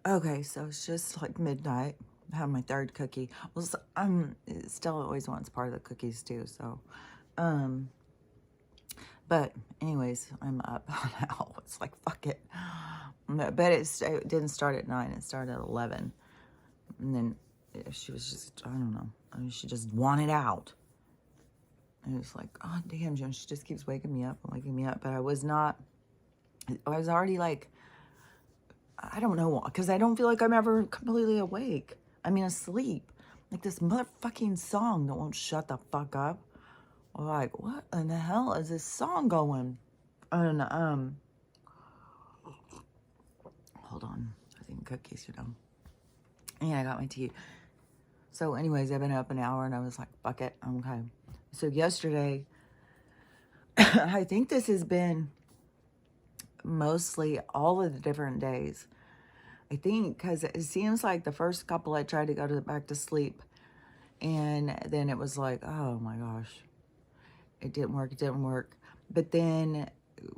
Okay, so it's just like midnight. I have my third cookie. Well, still always wants part of the cookies too. So, um, but anyways, I'm up now. It's like fuck it. No, but it didn't start at 9. It started at 11, and then she was just I don't know. I mean, she just wanted out. And it's like, oh damn, Jen, she just keeps waking me up and waking me up. But I was not. I was already like, I don't know, because I don't feel like I'm ever completely awake. I mean, asleep. Like this motherfucking song that won't shut the fuck up. Like, what in the hell is this song going? And, hold on. I think cookies, you know. And I got my tea. So, anyways, I've been up an hour and I was like, fuck it. Okay. So, yesterday, I think this has been mostly all of the different days. I think because it seems like the first couple I tried to go back to sleep, and then it was like, oh my gosh, it didn't work. It didn't work. But then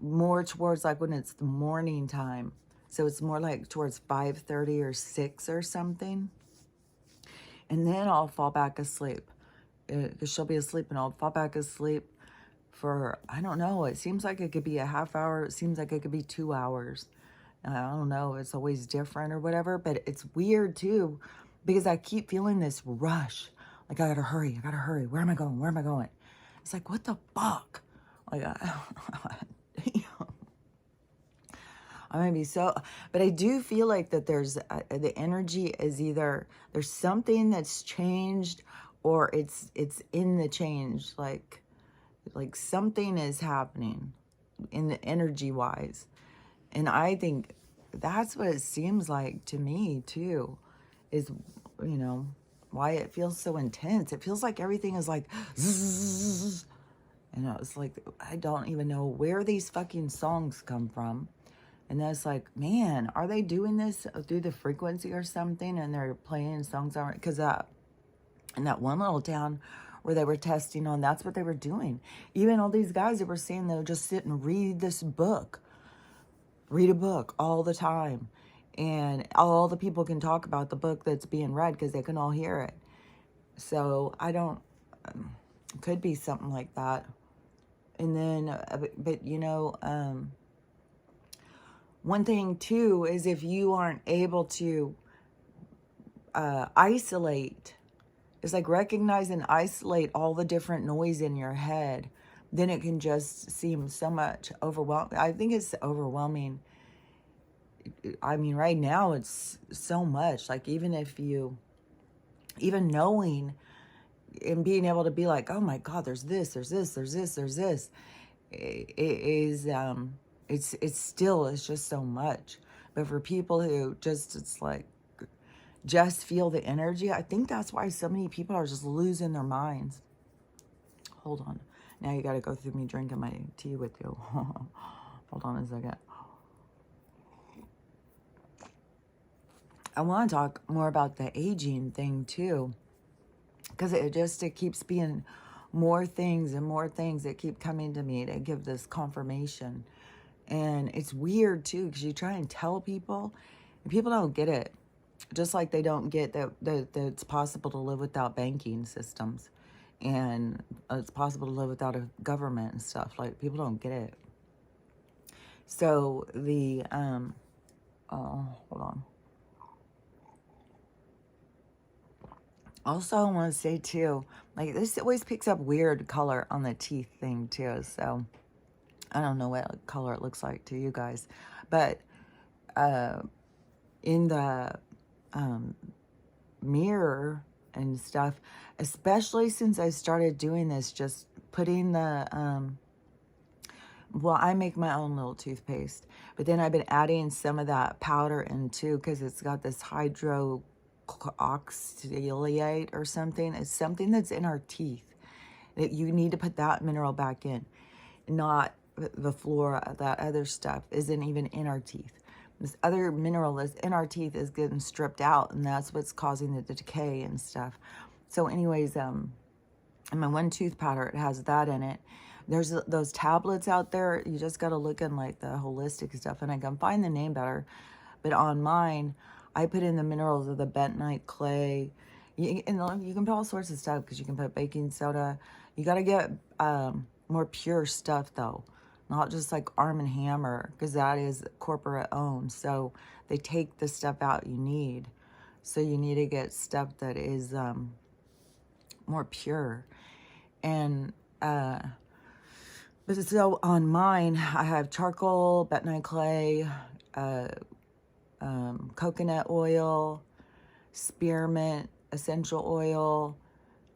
more towards like when it's the morning time, so it's more like towards 5:30 or 6 or something, and then I'll fall back asleep because she'll be asleep, and I'll fall back asleep for I don't know. It seems like it could be a half hour. It seems like it could be 2 hours. I don't know, it's always different or whatever, but it's weird too because I keep feeling this rush. Like, I gotta hurry, I gotta hurry. Where am I going? Where am I going? It's like, what the fuck? Like, damn. I'm gonna be so, but I do feel like that there's the energy is either there's something that's changed or it's in the change. Like something is happening in the energy wise. And I think that's what it seems like to me too, is, you know, why it feels so intense. It feels like everything is like, zzz, you know, it's like, I don't even know where these fucking songs come from. And that's like, man, are they doing this through the frequency or something? And they're playing songs on it? Because in that one little town where they were testing on, that's what they were doing. Even all these guys that were saying they'll just sit and read a book all the time, and all the people can talk about the book that's being read because they can all hear it. So I don't could be something like that. And then but you know, one thing too is if you aren't able to isolate, it's like recognize and isolate all the different noise in your head, then it can just seem so much overwhelming. I think it's overwhelming. I mean, right now it's so much. Like, even knowing and being able to be like, oh my God, there's this, there's this, there's this, there's this. It is, it's still, it's just so much. But for people who just, it's like, just feel the energy, I think that's why so many people are just losing their minds. Hold on. Now you got to go through me drinking my tea with you. Hold on a second. I want to talk more about the aging thing too, because it keeps being more things and more things that keep coming to me to give this confirmation. And it's weird too, because you try and tell people and people don't get it. Just like they don't get that it's possible to live without banking systems, and it's possible to live without a government and stuff. Like, people don't get it. So hold on. Also, I want to say too, like, this always picks up weird color on the teeth thing too. So I don't know what color it looks like to you guys, but in the mirror and stuff, especially since I started doing this, just putting the well, I make my own little toothpaste, but then I've been adding some of that powder in too, because it's got this hydroxylate or something. It's something that's in our teeth that you need to put that mineral back in, not the flora. That other stuff isn't even in our teeth. This other mineral that's in our teeth is getting stripped out, and that's what's causing the decay and stuff. So anyways, in my one tooth powder, it has that in it. There's those tablets out there. You just got to look in like the holistic stuff, and I can find the name better. But on mine, I put in the minerals of the bentonite clay. And you can put all sorts of stuff because you can put baking soda. You got to get more pure stuff though, not just like Arm & Hammer, because that is corporate owned. So they take the stuff out you need. So you need to get stuff that is more pure. And but so on mine, I have charcoal, bentonite clay, coconut oil, spearmint essential oil.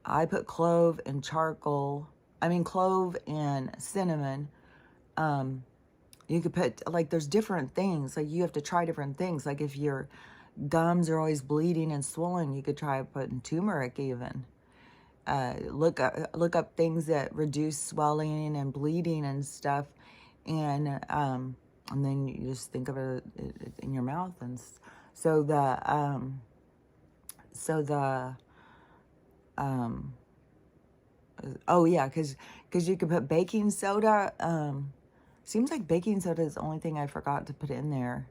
I put clove and charcoal. I mean clove and cinnamon. You could put, like, there's different things. Like, you have to try different things. Like, if your gums are always bleeding and swollen, you could try putting turmeric even. Look up things that reduce swelling and bleeding and stuff, and then you just think of it in your mouth. And so oh yeah, because you could put baking soda. Seems like baking soda is the only thing I forgot to put in there.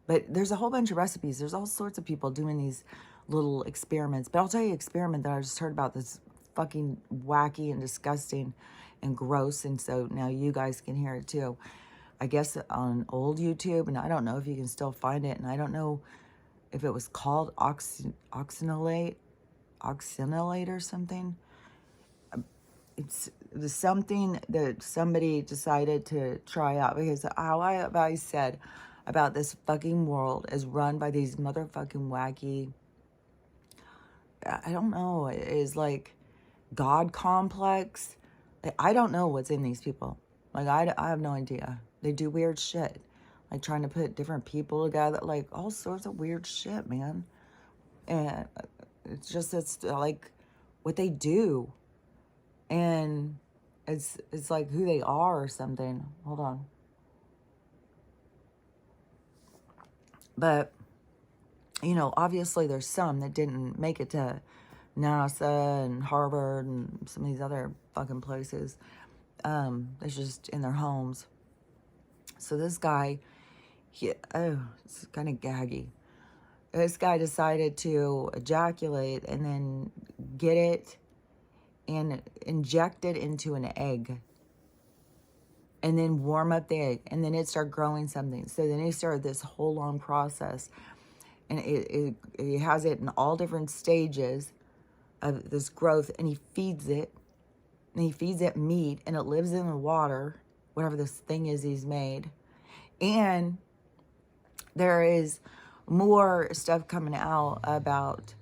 But there's a whole bunch of recipes. There's all sorts of people doing these little experiments. But I'll tell you an experiment that I just heard about that's fucking wacky and disgusting and gross. And so now you guys can hear it too. I guess on old YouTube, and I don't know if you can still find it. And I don't know if it was called oxynolate or something. It's something that somebody decided to try out, because how I said about this fucking world is run by these motherfucking wacky, I don't know, it is like God complex. I don't know what's in these people. Like, I have no idea. They do weird shit. Like, trying to put different people together. Like, all sorts of weird shit, man. And it's like what they do. And it's like who they are or something. Hold on. But, you know, obviously there's some that didn't make it to NASA and Harvard and some of these other fucking places. It's just in their homes. So this guy, it's kind of gaggy. This guy decided to ejaculate and then get it and inject it into an egg. And then warm up the egg. And then it started growing something. So then he started this whole long process. And it has it in all different stages of this growth. And he feeds it. And he feeds it meat. And it lives in the water. Whatever this thing is he's made. And there is more stuff coming out about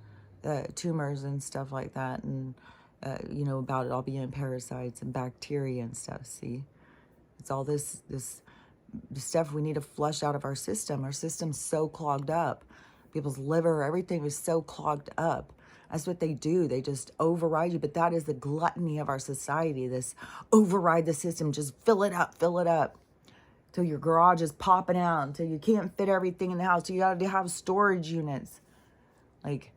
tumors and stuff like that. And, you know, about it all being parasites and bacteria and stuff. See? It's all this stuff we need to flush out of our system. Our system's so clogged up. People's liver, everything is so clogged up. That's what they do. They just override you. But that is the gluttony of our society. This override the system. Just fill it up. Till your garage is popping out. Until you can't fit everything in the house. You got to have storage units. Like,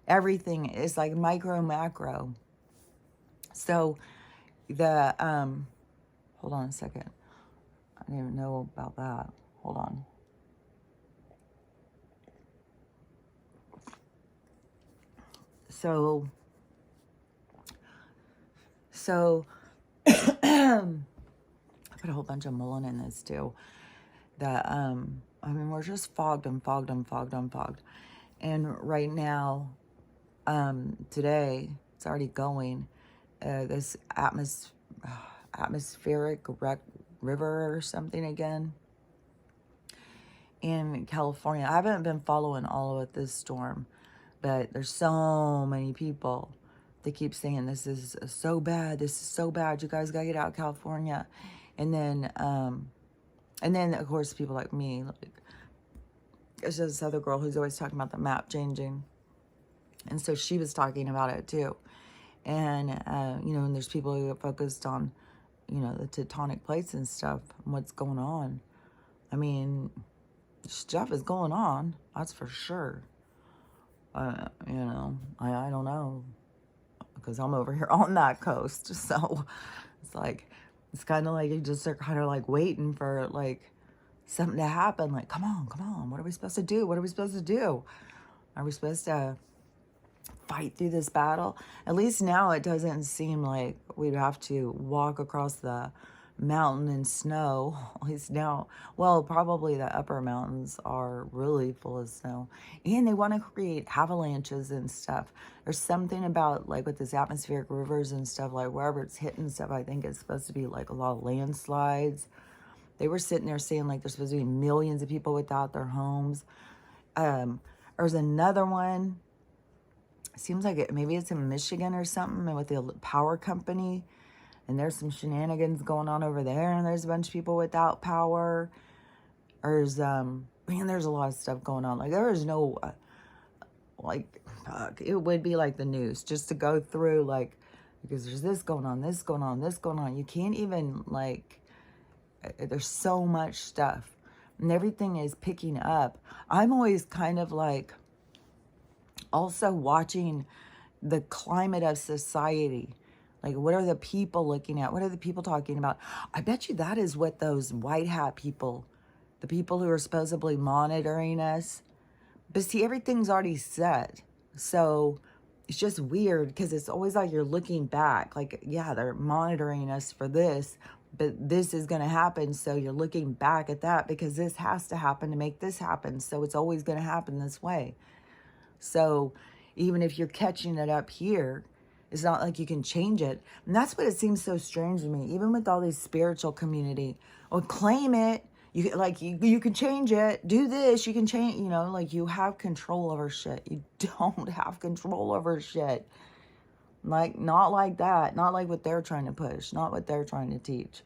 everything is like micro, macro. So, hold on a second. I didn't even know about that. Hold on. So I put a whole bunch of mullein in this too. That I mean, we're just fogged. And right now, today, it's already going. This atmospheric river or something again in California. I haven't been following all of it, this storm, but there's so many people. They keep saying this is so bad. You guys gotta get out of California. And then of course people like me, like, there's this other girl who's always talking about the map changing, and so she was talking about it too. And you know, and there's people who are focused on, you know, the tectonic plates and stuff and what's going on. I mean, stuff is going on, that's for sure. You know, I don't know, because I'm over here on that coast. So it's like, it's kind of like you just are kind of like waiting for like something to happen. Like, come on, what are we supposed to do? What are we supposed to do? Are we supposed to fight through this battle? At least now it doesn't seem like we'd have to walk across the mountain in snow. At least now, well, probably the upper mountains are really full of snow. And they want to create avalanches and stuff. There's something about, like, with this atmospheric rivers and stuff, like wherever it's hitting stuff, I think it's supposed to be like a lot of landslides. They were sitting there saying like there's supposed to be millions of people without their homes. There's another one. Seems like maybe it's in Michigan or something, and with the power company, and there's some shenanigans going on over there, and there's a bunch of people without power. There's man, there's a lot of stuff going on. Like, there is no like, fuck, it would be like the news just to go through, like, because there's this going on, this going on, this going on. You can't even, like, there's so much stuff, and everything is picking up. I'm always kind of like also watching the climate of society. Like, what are the people looking at? What are the people talking about? I bet you that is what those white hat people, the people who are supposedly monitoring us. But see, everything's already set. So it's just weird because it's always like you're looking back. Like, yeah, they're monitoring us for this, but this is going to happen. So you're looking back at that because this has to happen to make this happen. So it's always going to happen this way. So even if you're catching it up here, it's not like you can change it. And that's what it seems so strange to me. Even with all these spiritual community, or claim it. You can change it. Do this. You can change, like, you have control over shit. You don't have control over shit. Like, not like that. Not like what they're trying to push. Not what they're trying to teach.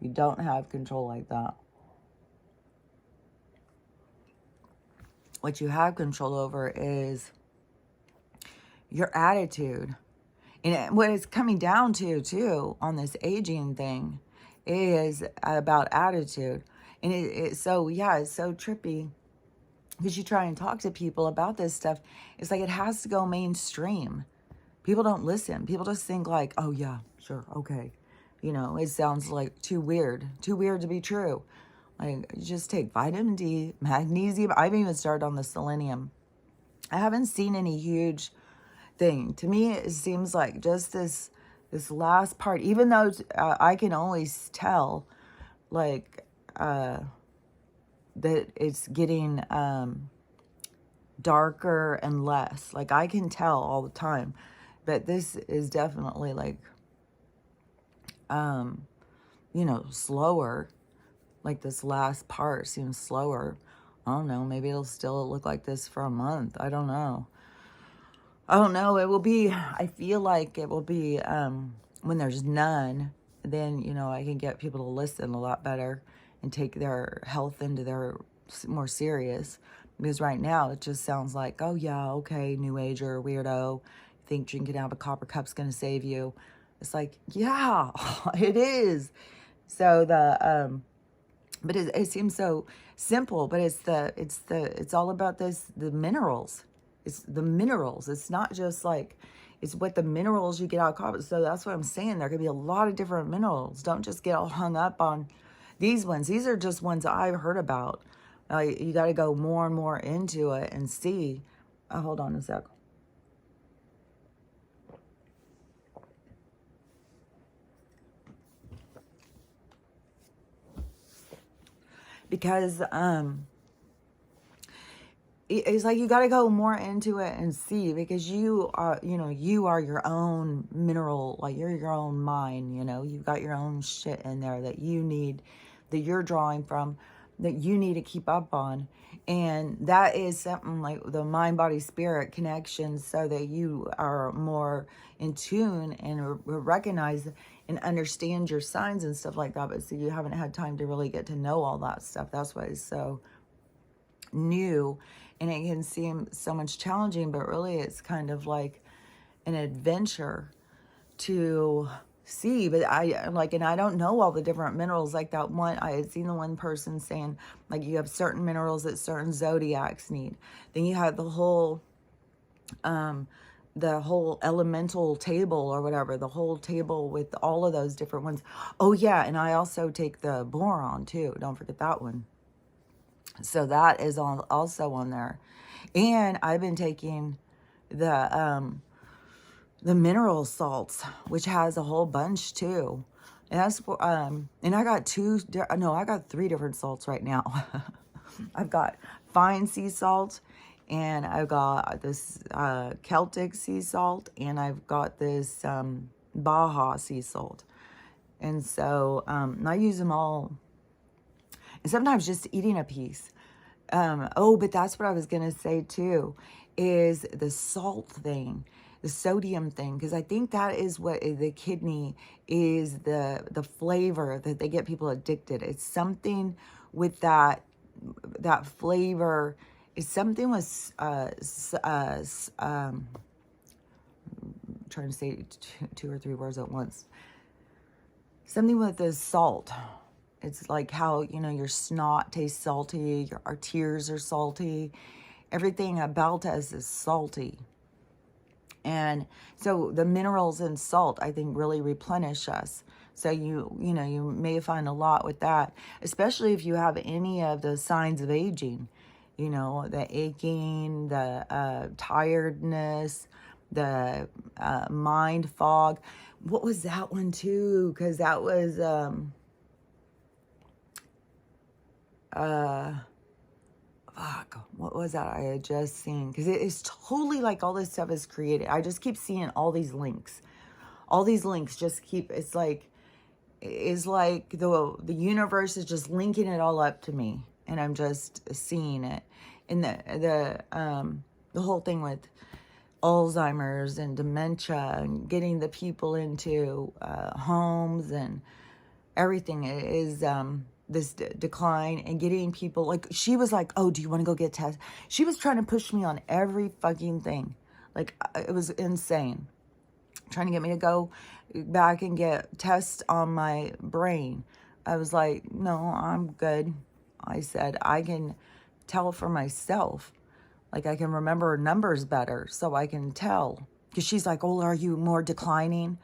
You don't have control like that. What you have control over is your attitude. And what it's coming down to, too, on this aging thing is about attitude. And it's so trippy because you try and talk to people about this stuff. It's like it has to go mainstream. People don't listen. People just think like, oh, yeah, sure, okay. It sounds like too weird to be true. Like, you just take vitamin D, magnesium. I've even started on the selenium. I haven't seen any huge thing. To me, it seems like just this last part, even though I can always tell, like, that it's getting darker and less. Like, I can tell all the time. But this is definitely, like, slower. Like, this last part seems slower. I don't know. Maybe it'll still look like this for a month. I don't know. It will be, I feel like it will be, when there's none, then, I can get people to listen a lot better and take their health into their more serious. Because right now it just sounds like, oh yeah, okay, new ager, weirdo, think drinking out of a copper cup's going to save you. It's like, yeah, it is. So but it seems so simple, but it's all about the minerals. It's the minerals. It's not just like, it's what the minerals you get out of copper. So that's what I'm saying. There could be a lot of different minerals. Don't just get all hung up on these ones. These are just ones I've heard about. You got to go more and more into it and see. Hold on a sec. Because it's like you got to go more into it and see, because you are your own mineral. Like, you're your own mine. You've got your own shit in there that you're drawing from, that you need to keep up on. And that is something like the mind, body, spirit connection, so that you are more in tune and recognize and understand your signs and stuff like that. But so you haven't had time to really get to know all that stuff. That's why it's so new, and it can seem so much challenging, but really it's kind of like an adventure to see. But and I don't know all the different minerals. Like that one, I had seen the one person saying, like, you have certain minerals that certain zodiacs need. Then you have the whole elemental table or whatever, the whole table with all of those different ones. Oh yeah, and I also take the boron too. Don't forget that one. So that is also on there. And I've been taking the mineral salts, which has a whole bunch too. And that's and I got I got 3 different salts right now. I've got fine sea salt, and I've got this Celtic sea salt, and I've got this Baja sea salt. And so I use them all, and sometimes just eating a piece. Oh, but that's what I was going to say too, is the salt thing, the sodium thing, because I think that is what the kidney is, the flavor that they get people addicted. It's something with that flavor. It's something with trying to say two or three words at once. Something with the salt. It's like how, your snot tastes salty, our tears are salty. Everything about us is salty. And so the minerals and salt, I think, really replenish us. So you may find a lot with that, especially if you have any of the signs of aging, the aching, the tiredness, the mind fog. What was that one too? Because that was what was that I had just seen? Because it is totally like all this stuff is created. I just keep seeing all these links. All these links just keep, it's like the universe is just linking it all up to me, and I'm just seeing it. And the whole thing with Alzheimer's and dementia and getting the people into homes and everything is this decline, and getting people, like, she was like, oh, do you want to go get tested? She was trying to push me on every fucking thing. Like, it was insane. Trying to get me to go back and get tests on my brain. I was like, no, I'm good. I said, I can tell for myself. Like, I can remember numbers better, so I can tell. Because she's like, oh, are you more declining?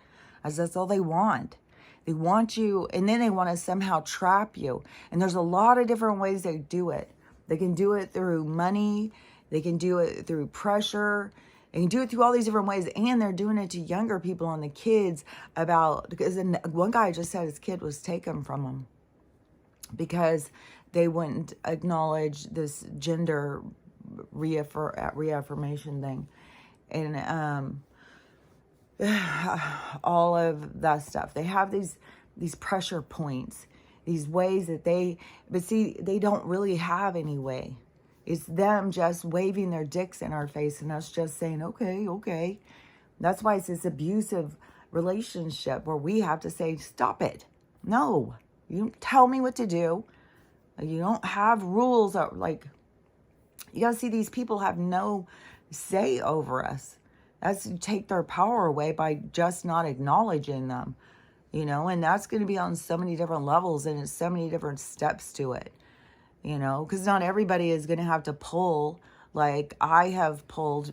I said, that's all they want. They want you, and then they want to somehow trap you. And there's a lot of different ways they do it. They can do it through money. They can do it through pressure. They can do it through all these different ways. And they're doing it to younger people and the kids because one guy just said his kid was taken from him because they wouldn't acknowledge this gender reaffirmation thing. And all of that stuff. They have these pressure points, these ways that but see, they don't really have any way. It's them just waving their dicks in our face and us just saying, okay. That's why it's this abusive relationship where we have to say, stop it. No, you don't tell me what to do. You don't have rules. Like, you got to see these people have no say over us. That's to take their power away by just not acknowledging them, and that's going to be on so many different levels, and it's so many different steps to it, because not everybody is going to have to pull like I have pulled,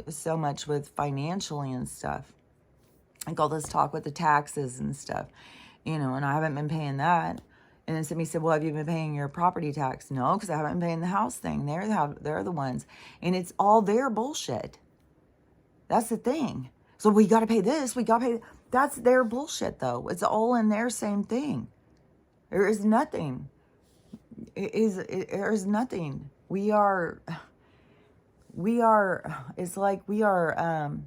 so much with financially and stuff. Like all this talk with the taxes and stuff, and I haven't been paying that. And then somebody said, well, have you been paying your property tax? No, because I haven't been paying the house thing. They're the ones. And it's all their bullshit. That's the thing. So we got to pay this. We got to pay. That's their bullshit, though. It's all in their same thing. There is nothing. There is nothing. We are, it's like we are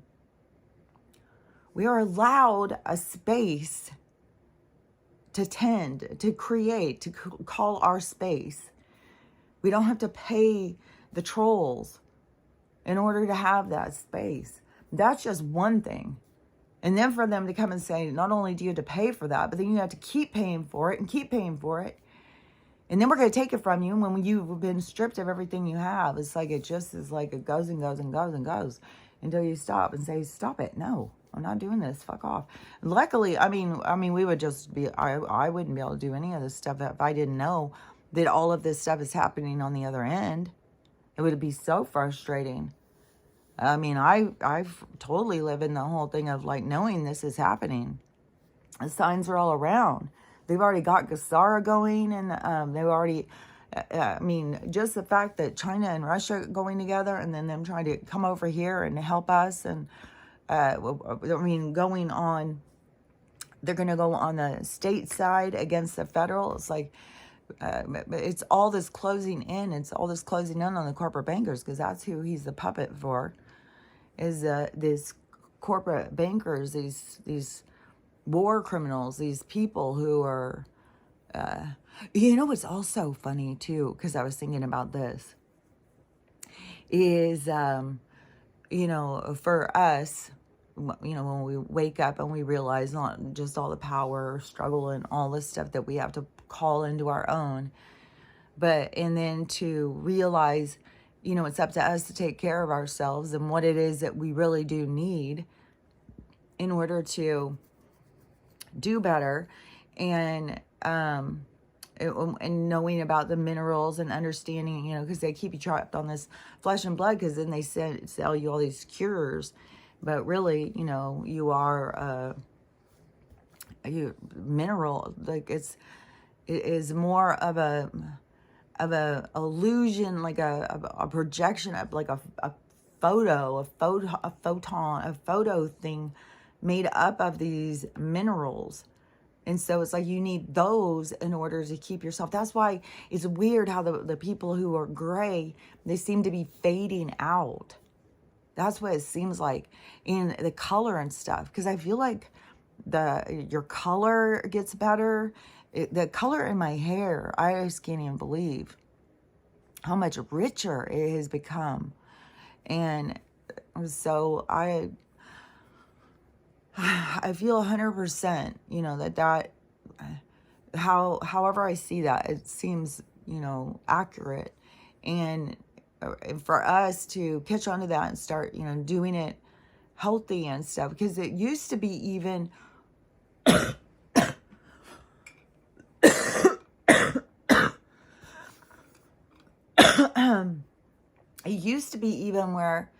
allowed a space to tend, to create, to call our space. We don't have to pay the trolls in order to have that space. That's just one thing. And then for them to come and say, not only do you have to pay for that, but then you have to keep paying for it and keep paying for it. And then we're going to take it from you when you've been stripped of everything you have. It's like, it just is like it goes and goes and goes and goes until you stop and say, stop it. No, I'm not doing this. Fuck off. And luckily, I mean, we would just be, I wouldn't be able to do any of this stuff if I didn't know that all of this stuff is happening on the other end. It would be so frustrating. I mean, I've totally live in the whole thing of like knowing this is happening. The signs are all around. They've already got Gasara going, and they've already, I mean, just the fact that China and Russia going together, and then them trying to come over here and help us, and I mean, going on, they're going to go on the state side against the federal. It's like, it's all this closing in. It's all this closing in on the corporate bankers, because that's who he's the puppet for, is this corporate bankers, these war criminals, these people who are, you know, what's also funny too, because I was thinking about this, is, you know, for us, you know, when we wake up and we realize not just all the power, struggle, and all this stuff that we have to call into our own, and then to realize, you know, it's up to us to take care of ourselves and what it is that we really do need in order to do better, and knowing about the minerals and understanding, you know, because they keep you trapped on this flesh and blood, because then they sell you all these cures, but really, you know, you are you mineral, like it is more of a illusion, like a projection of like a photo thing made up of these minerals. And so it's like you need those in order to keep yourself. That's why it's weird how the people who are gray, they seem to be fading out. That's what it seems like in the color and stuff. Because I feel like your color gets better. The color in my hair, I just can't even believe how much richer it has become. And so I feel 100%, you know, that however I see that, it seems, you know, accurate. And for us to catch on to that and start, you know, doing it healthy and stuff, because it used to be even it used to be even where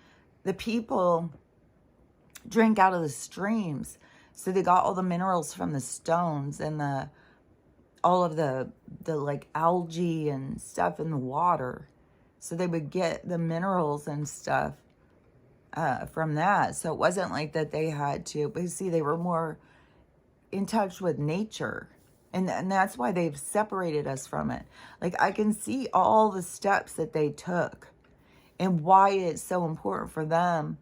the people drink out of the streams, so they got all the minerals from the stones and all of the like algae and stuff in the water, so they would get the minerals and stuff from that. So it wasn't like that they had to, but see, they were more in touch with nature, and that's why they've separated us from it. Like, I can see all the steps that they took and why it's so important for them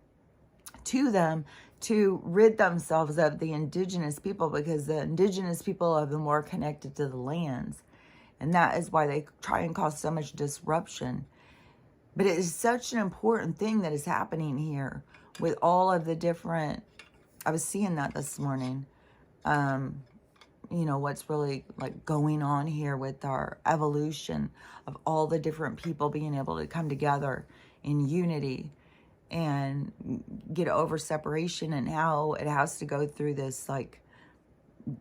to rid themselves of the indigenous people, because the indigenous people are the more connected to the lands, and that is why they try and cause so much disruption. But it is such an important thing that is happening here with all of the different, I was seeing that this morning, you know, what's really like going on here with our evolution of all the different people being able to come together in unity and get over separation, and how it has to go through this, like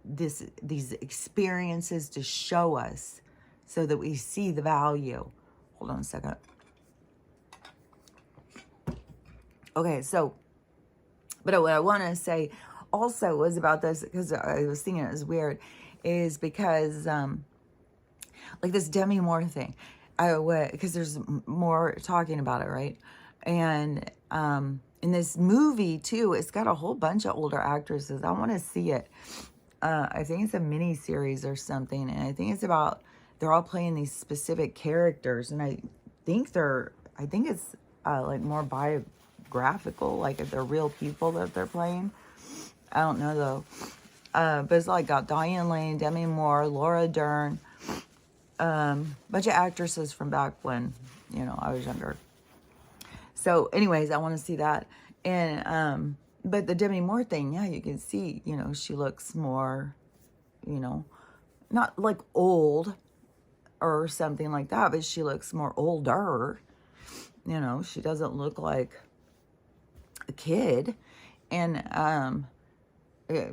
these experiences to show us so that we see the value. Hold on a second. Okay, so, but what I want to say also was about this, because I was thinking it was weird, is because like this Demi Moore thing, because there's more talking about it, right? And in this movie too, it's got a whole bunch of older actresses. I want to see it. I think it's a mini series or something, and I think it's about, they're all playing these specific characters, and I think it's like more biographical, like if they're real people that they're playing. I don't know though. But it's like got Diane Lane, Demi Moore, Laura Dern, bunch of actresses from back when, you know, I was younger. So anyways, I want to see that. And but the Demi Moore thing, yeah, you can see, you know, she looks more, you know, not like old or something like that, but she looks more older. You know, she doesn't look like a kid. And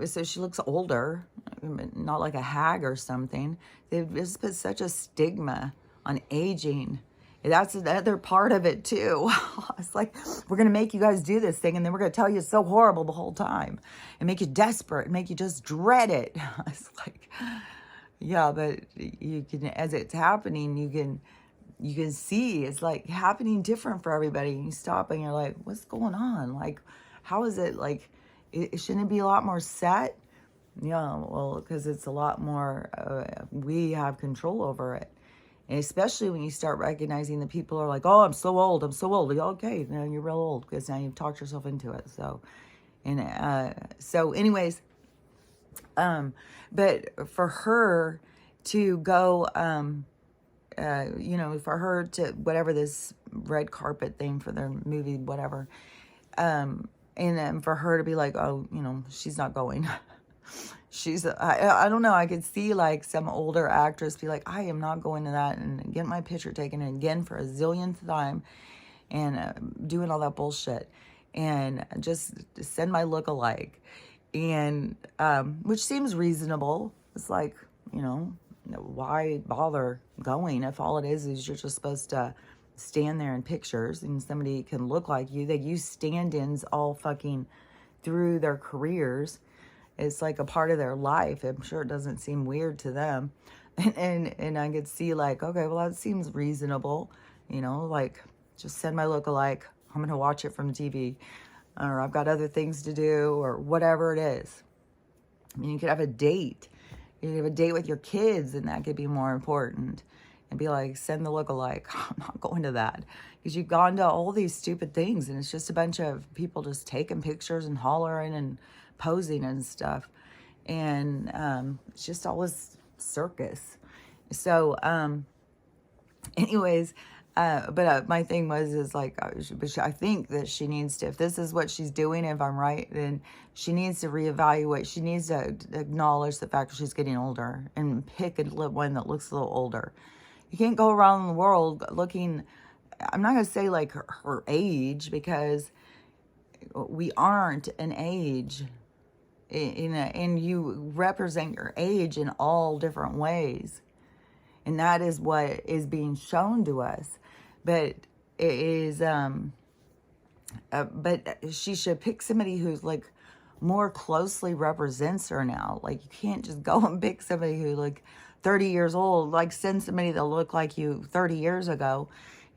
so she looks older, not like a hag or something. They've just put such a stigma on aging. That's the other part of it too. It's like, we're going to make you guys do this thing, and then we're going to tell you it's so horrible the whole time and make you desperate and make you just dread it. It's like, Yeah, but you can, as it's happening, you can see it's like happening different for everybody. And you stop and you're like, what's going on? Like, how is it like, shouldn't it be a lot more set? Yeah, well, because it's a lot more, we have control over it. And especially when you start recognizing that people are like, oh, I'm so old, I'm so old. Like, okay, now you're real old because now you've talked yourself into it. So, and so anyways, but for her to go, you know, for her to, whatever this red carpet thing for their movie, whatever, and then for her to be like, oh, you know, she's not going. I don't know. I could see like some older actress be like, I am not going to that and get my picture taken again for a zillionth time and doing all that bullshit and just send my look-alike. And which seems reasonable. It's like, you know, why bother going if all it is you're just supposed to stand there in pictures and somebody can look like you. They use stand-ins all fucking through their careers. It's like a part of their life. I'm sure it doesn't seem weird to them. And I could see like, okay, well, that seems reasonable. You know, like just send my lookalike. I'm going to watch it from TV. Or I've got other things to do or whatever it is. I mean, you could have a date. You could have a date with your kids and that could be more important. And be like, send the lookalike. I'm not going to that. Because you've gone to all these stupid things and it's just a bunch of people just taking pictures and hollering and posing and stuff. And it's just all this circus. So, anyways, but my thing is like, I think that she needs to, if this is what she's doing, if I'm right, then she needs to reevaluate. She needs to acknowledge the fact that she's getting older and pick a one that looks a little older. You can't go around the world looking, I'm not going to say like her age, because we aren't an age. And you represent your age in all different ways. And that is what is being shown to us. But it is, but she should pick somebody who's like more closely represents her now. Like you can't just go and pick somebody who like 30 years old, like send somebody that looked like you 30 years ago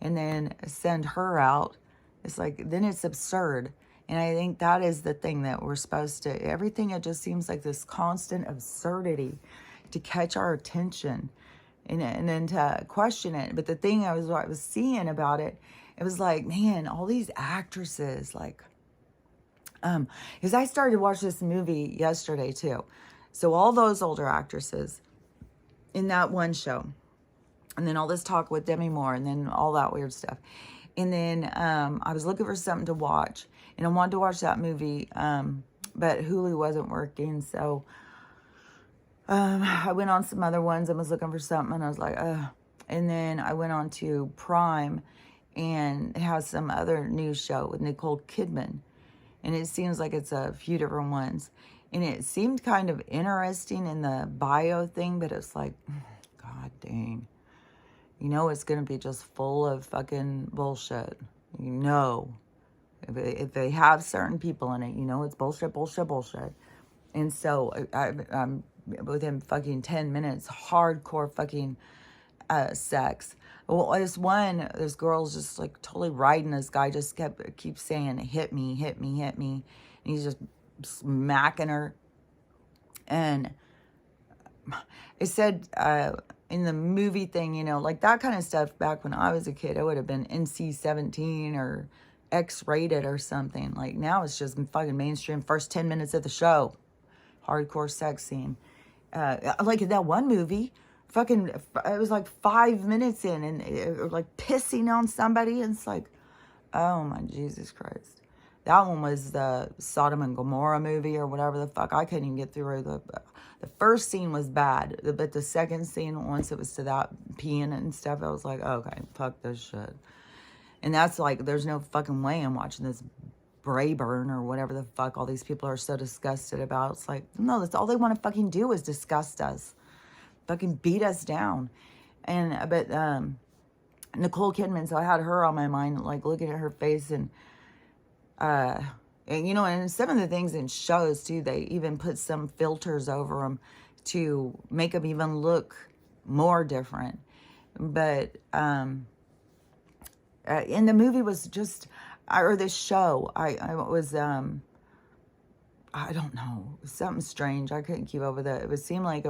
and then send her out. It's like, then it's absurd. And I think that is the thing that we're supposed to, everything, it just seems like this constant absurdity to catch our attention and then to question it. But the thing I was seeing about it, it was like, man, all these actresses, like, because I started to watch this movie yesterday too. So all those older actresses in that one show, and then all this talk with Demi Moore, and then all that weird stuff. And then I was looking for something to watch, and I wanted to watch that movie, but Hulu wasn't working, so I went on some other ones and was looking for something, and I was like, ugh. And then I went on to Prime, and it has some other news show with Nicole Kidman, and it seems like it's a few different ones. And it seemed kind of interesting in the bio thing, but it's like, God dang. You know it's going to be just full of fucking bullshit. You know. If they have certain people in it, you know it's bullshit, bullshit, bullshit. And so I'm within fucking 10 minutes, hardcore fucking sex. Well, this girl's just like totally riding this guy, just keeps saying, hit me, hit me, hit me. And he's just smacking her. And it said in the movie thing, you know, like that kind of stuff back when I was a kid, it would have been NC-17 or X-rated or something. Like now it's just fucking mainstream. First 10 minutes of the show, hardcore sex scene. Like in that one movie, fucking, it was like 5 minutes in and like pissing on somebody. And it's like, oh my Jesus Christ. That one was the Sodom and Gomorrah movie or whatever the fuck. I couldn't even get through. The first scene was bad, but the second scene, once it was to that peeing and stuff, I was like, okay, fuck this shit. And that's like, there's no fucking way I'm watching this Brayburn or whatever the fuck all these people are so disgusted about. It's like, no, that's all they want to fucking do is disgust us. Fucking beat us down. But Nicole Kidman, so I had her on my mind, like looking at her face and you know, and some of the things in shows too, they even put some filters over them to make them even look more different. But and the movie was just, or this show, I was I don't know, something strange. I couldn't keep up with it. It would seem like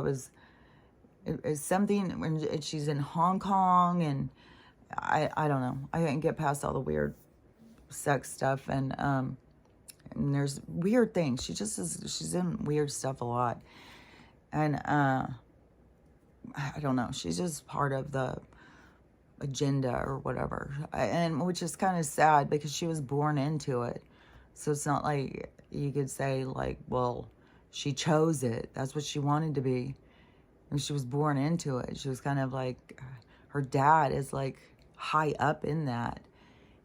it's something when she's in Hong Kong, and I don't know. I didn't get past all the weird sex stuff, and there's weird things. She's in weird stuff a lot, and I don't know. She's just part of the agenda or whatever, and which is kind of sad because she was born into it. So it's not like you could say like, well, she chose it. That's what she wanted to be. And she was born into it. She was kind of like, her dad is like high up in that.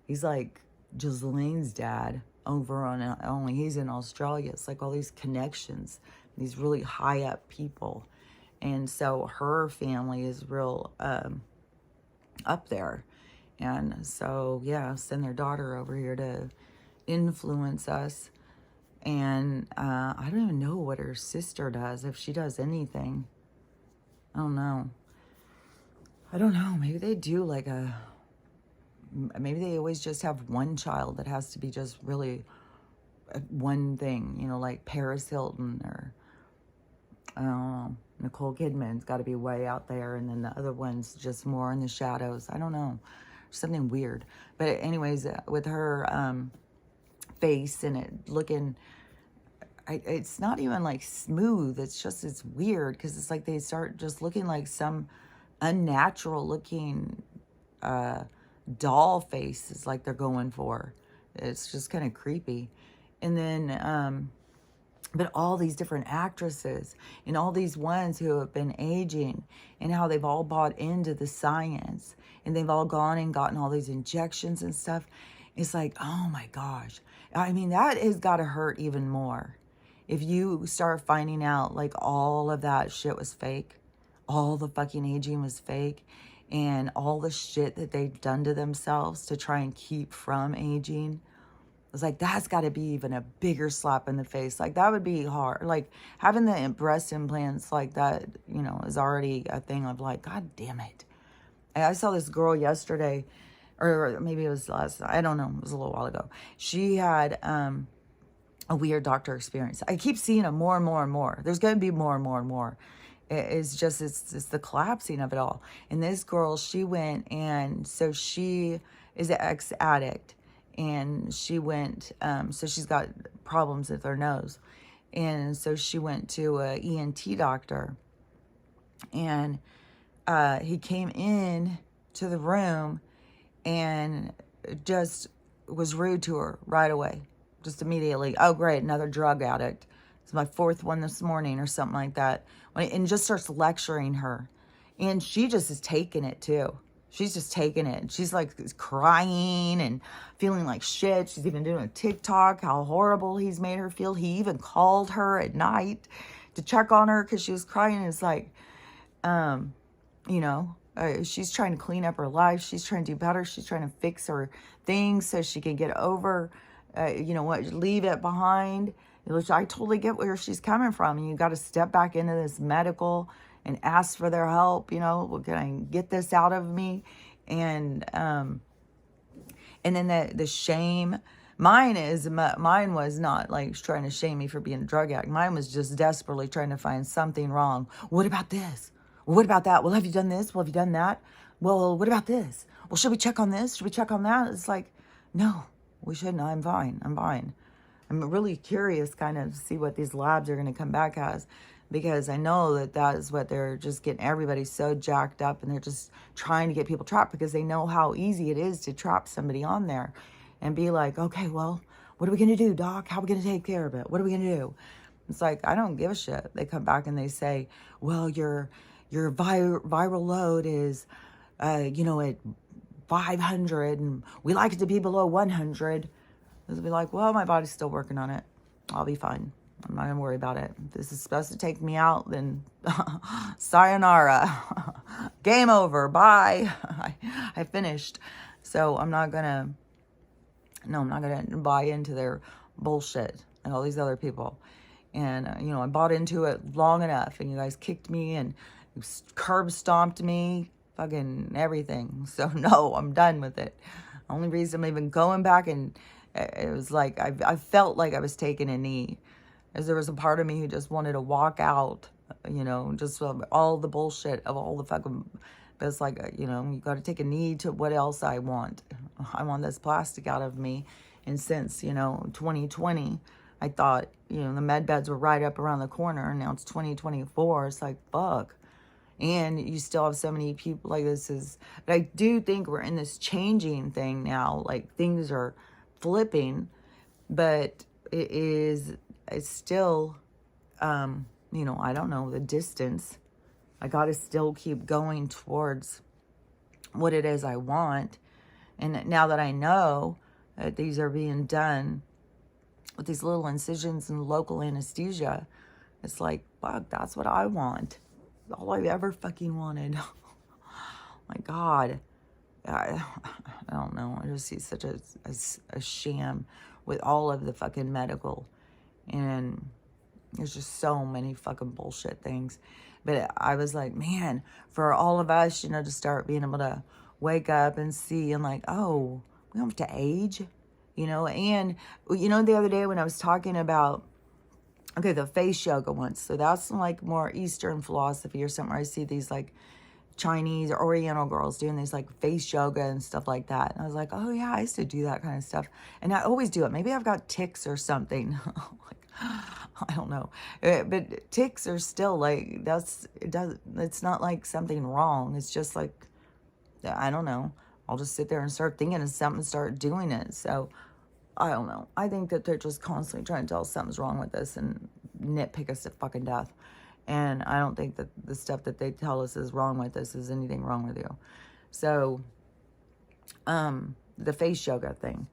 He's like Gisellene's dad over on, only he's in Australia. It's like all these connections, these really high up people. And so her family is real up there. And so, yeah, send their daughter over here to influence us. And I don't even know what her sister does, if she does anything. I don't know. Maybe they do like maybe they always just have one child that has to be just really one thing, you know, like Paris Hilton, or I don't know, Nicole Kidman's got to be way out there, and then the other one's just more in the shadows. I don't know. Something weird. But anyways, with her face and it looking, it's not even like smooth. It's weird because it's like they start just looking like some unnatural looking doll face is like they're going for. It's just kind of creepy. And then but all these different actresses and all these ones who have been aging, and how they've all bought into the science, and they've all gone and gotten all these injections and stuff. It's like, oh my gosh. I mean, that has got to hurt even more. If you start finding out like all of that shit was fake, all the fucking aging was fake, and all the shit that they've done to themselves to try and keep from aging, it's like, that's got to be even a bigger slap in the face. Like, that would be hard. Like, having the breast implants like that, you know, is already a thing of like, God damn it. I saw this girl yesterday, or maybe it was I don't know, it was a little while ago. She had a weird doctor experience. I keep seeing them more and more and more. There's going to be more and more and more. It's just, it's the collapsing of it all. And this girl, she went, and so she is an ex-addict. And she went, so she's got problems with her nose. And so she went to an ENT doctor. And he came in to the room and just was rude to her right away. Just immediately. Oh, great, another drug addict. It's my fourth one this morning or something like that. And just starts lecturing her. And she just is taking it too. She's just taking it. She's like crying and feeling like shit. She's even doing a TikTok, how horrible he's made her feel. He even called her at night to check on her because she was crying. And it's like, you know, she's trying to clean up her life. She's trying to do better. She's trying to fix her things so she can get over, you know what, leave it behind. Which I totally get where she's coming from. And you got to step back into this medical and ask for their help. You know, well, can I get this out of me? And then the shame. Mine was not like trying to shame me for being a drug addict. Mine was just desperately trying to find something wrong. What about this? What about that? Well, have you done this? Well, have you done that? Well, what about this? Well, should we check on this? Should we check on that? It's like, no, we shouldn't. I'm fine. I'm really curious kind of to see what these labs are going to come back as, because I know that is what they're just getting everybody so jacked up, and they're just trying to get people trapped because they know how easy it is to trap somebody on there and be like, okay, well, what are we going to do, doc? How are we going to take care of it? What are we going to do? It's like, I don't give a shit. They come back and they say, well, your viral load is, you know, at 500 and we like it to be below 100. They'll be like, well, my body's still working on it. I'll be fine. I'm not going to worry about it. If this is supposed to take me out, then sayonara. Game over. Bye. I finished. So I'm not going to buy into their bullshit and all these other people. And, you know, I bought into it long enough, and you guys kicked me and curb stomped me, fucking everything. So, no, I'm done with it. Only reason I'm even going back, and it was like, I felt like I was taking a knee. As there was a part of me who just wanted to walk out, you know, just all the bullshit of all the fucking, but it's like, you know, you got to take a knee to what else I want. I want this plastic out of me. And since, you know, 2020, I thought, you know, the med beds were right up around the corner, and now it's 2024. It's like, fuck. And you still have so many people like this is, but I do think we're in this changing thing now. Like, things are flipping, but it's still, you know, I don't know the distance. I got to still keep going towards what it is I want. And now that I know that these are being done with these little incisions and local anesthesia, it's like, fuck, that's what I want. All I've ever fucking wanted. My God. I don't know. I just see such a sham with all of the fucking medical. And there's just so many fucking bullshit things. But I was like, man, for all of us, you know, to start being able to wake up and see and like, oh, we don't have to age, you know. And, you know, the other day when I was talking about, okay, the face yoga ones. So that's like more Eastern philosophy or something. Where I see these like Chinese or Oriental girls doing these like face yoga and stuff like that. And I was like, oh yeah, I used to do that kind of stuff. And I always do it. Maybe I've got tics or something. Like, I don't know. But tics are still like, it's not like something wrong. It's just like, I don't know. I'll just sit there and start thinking of something and start doing it. So I don't know. I think that they're just constantly trying to tell us something's wrong with us and nitpick us to fucking death. And I don't think that the stuff that they tell us is wrong with us is anything wrong with you. So, the face yoga thing.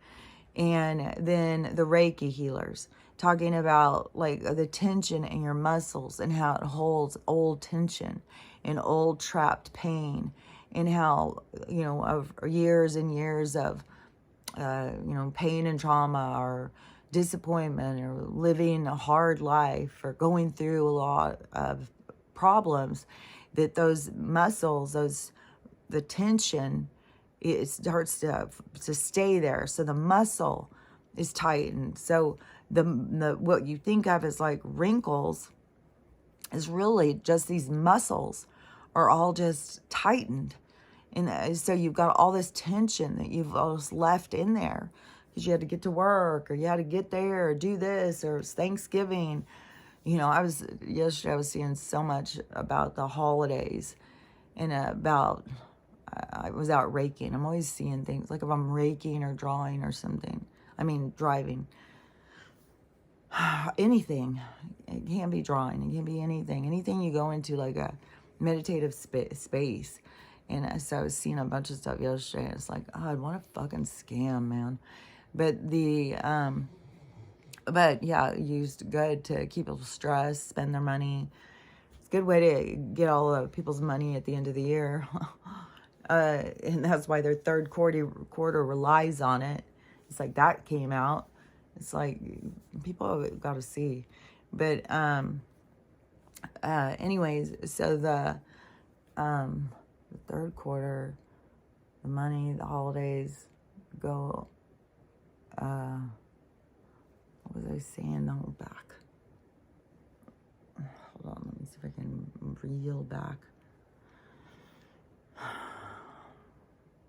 And then the Reiki healers talking about like the tension in your muscles and how it holds old tension and old trapped pain, and how, you know, of years and years of, you know, pain and trauma or disappointment or living a hard life or going through a lot of problems, that those muscles, the tension, it starts to stay there. So the muscle is tightened. So the what you think of as like wrinkles is really just these muscles are all just tightened. And so you've got all this tension that you've almost left in there because you had to get to work, or you had to get there, or do this, or it's Thanksgiving. You know, yesterday I was seeing so much about the holidays and about, I was out raking. I'm always seeing things, like if I'm raking or drawing or something. I mean, driving. Anything. It can be drawing. It can be anything. Anything you go into like a meditative space. And so I was seeing a bunch of stuff yesterday. And it's like, God, what a fucking scam, man. But but yeah, used good to keep people stressed, spend their money. It's a good way to get all of people's money at the end of the year. And that's why their third quarter relies on it. It's like that came out. It's like people have got to see. But anyways, so the third quarter, the money, the holidays go, what was I saying? No, back. Hold on, let me see if I can reel back.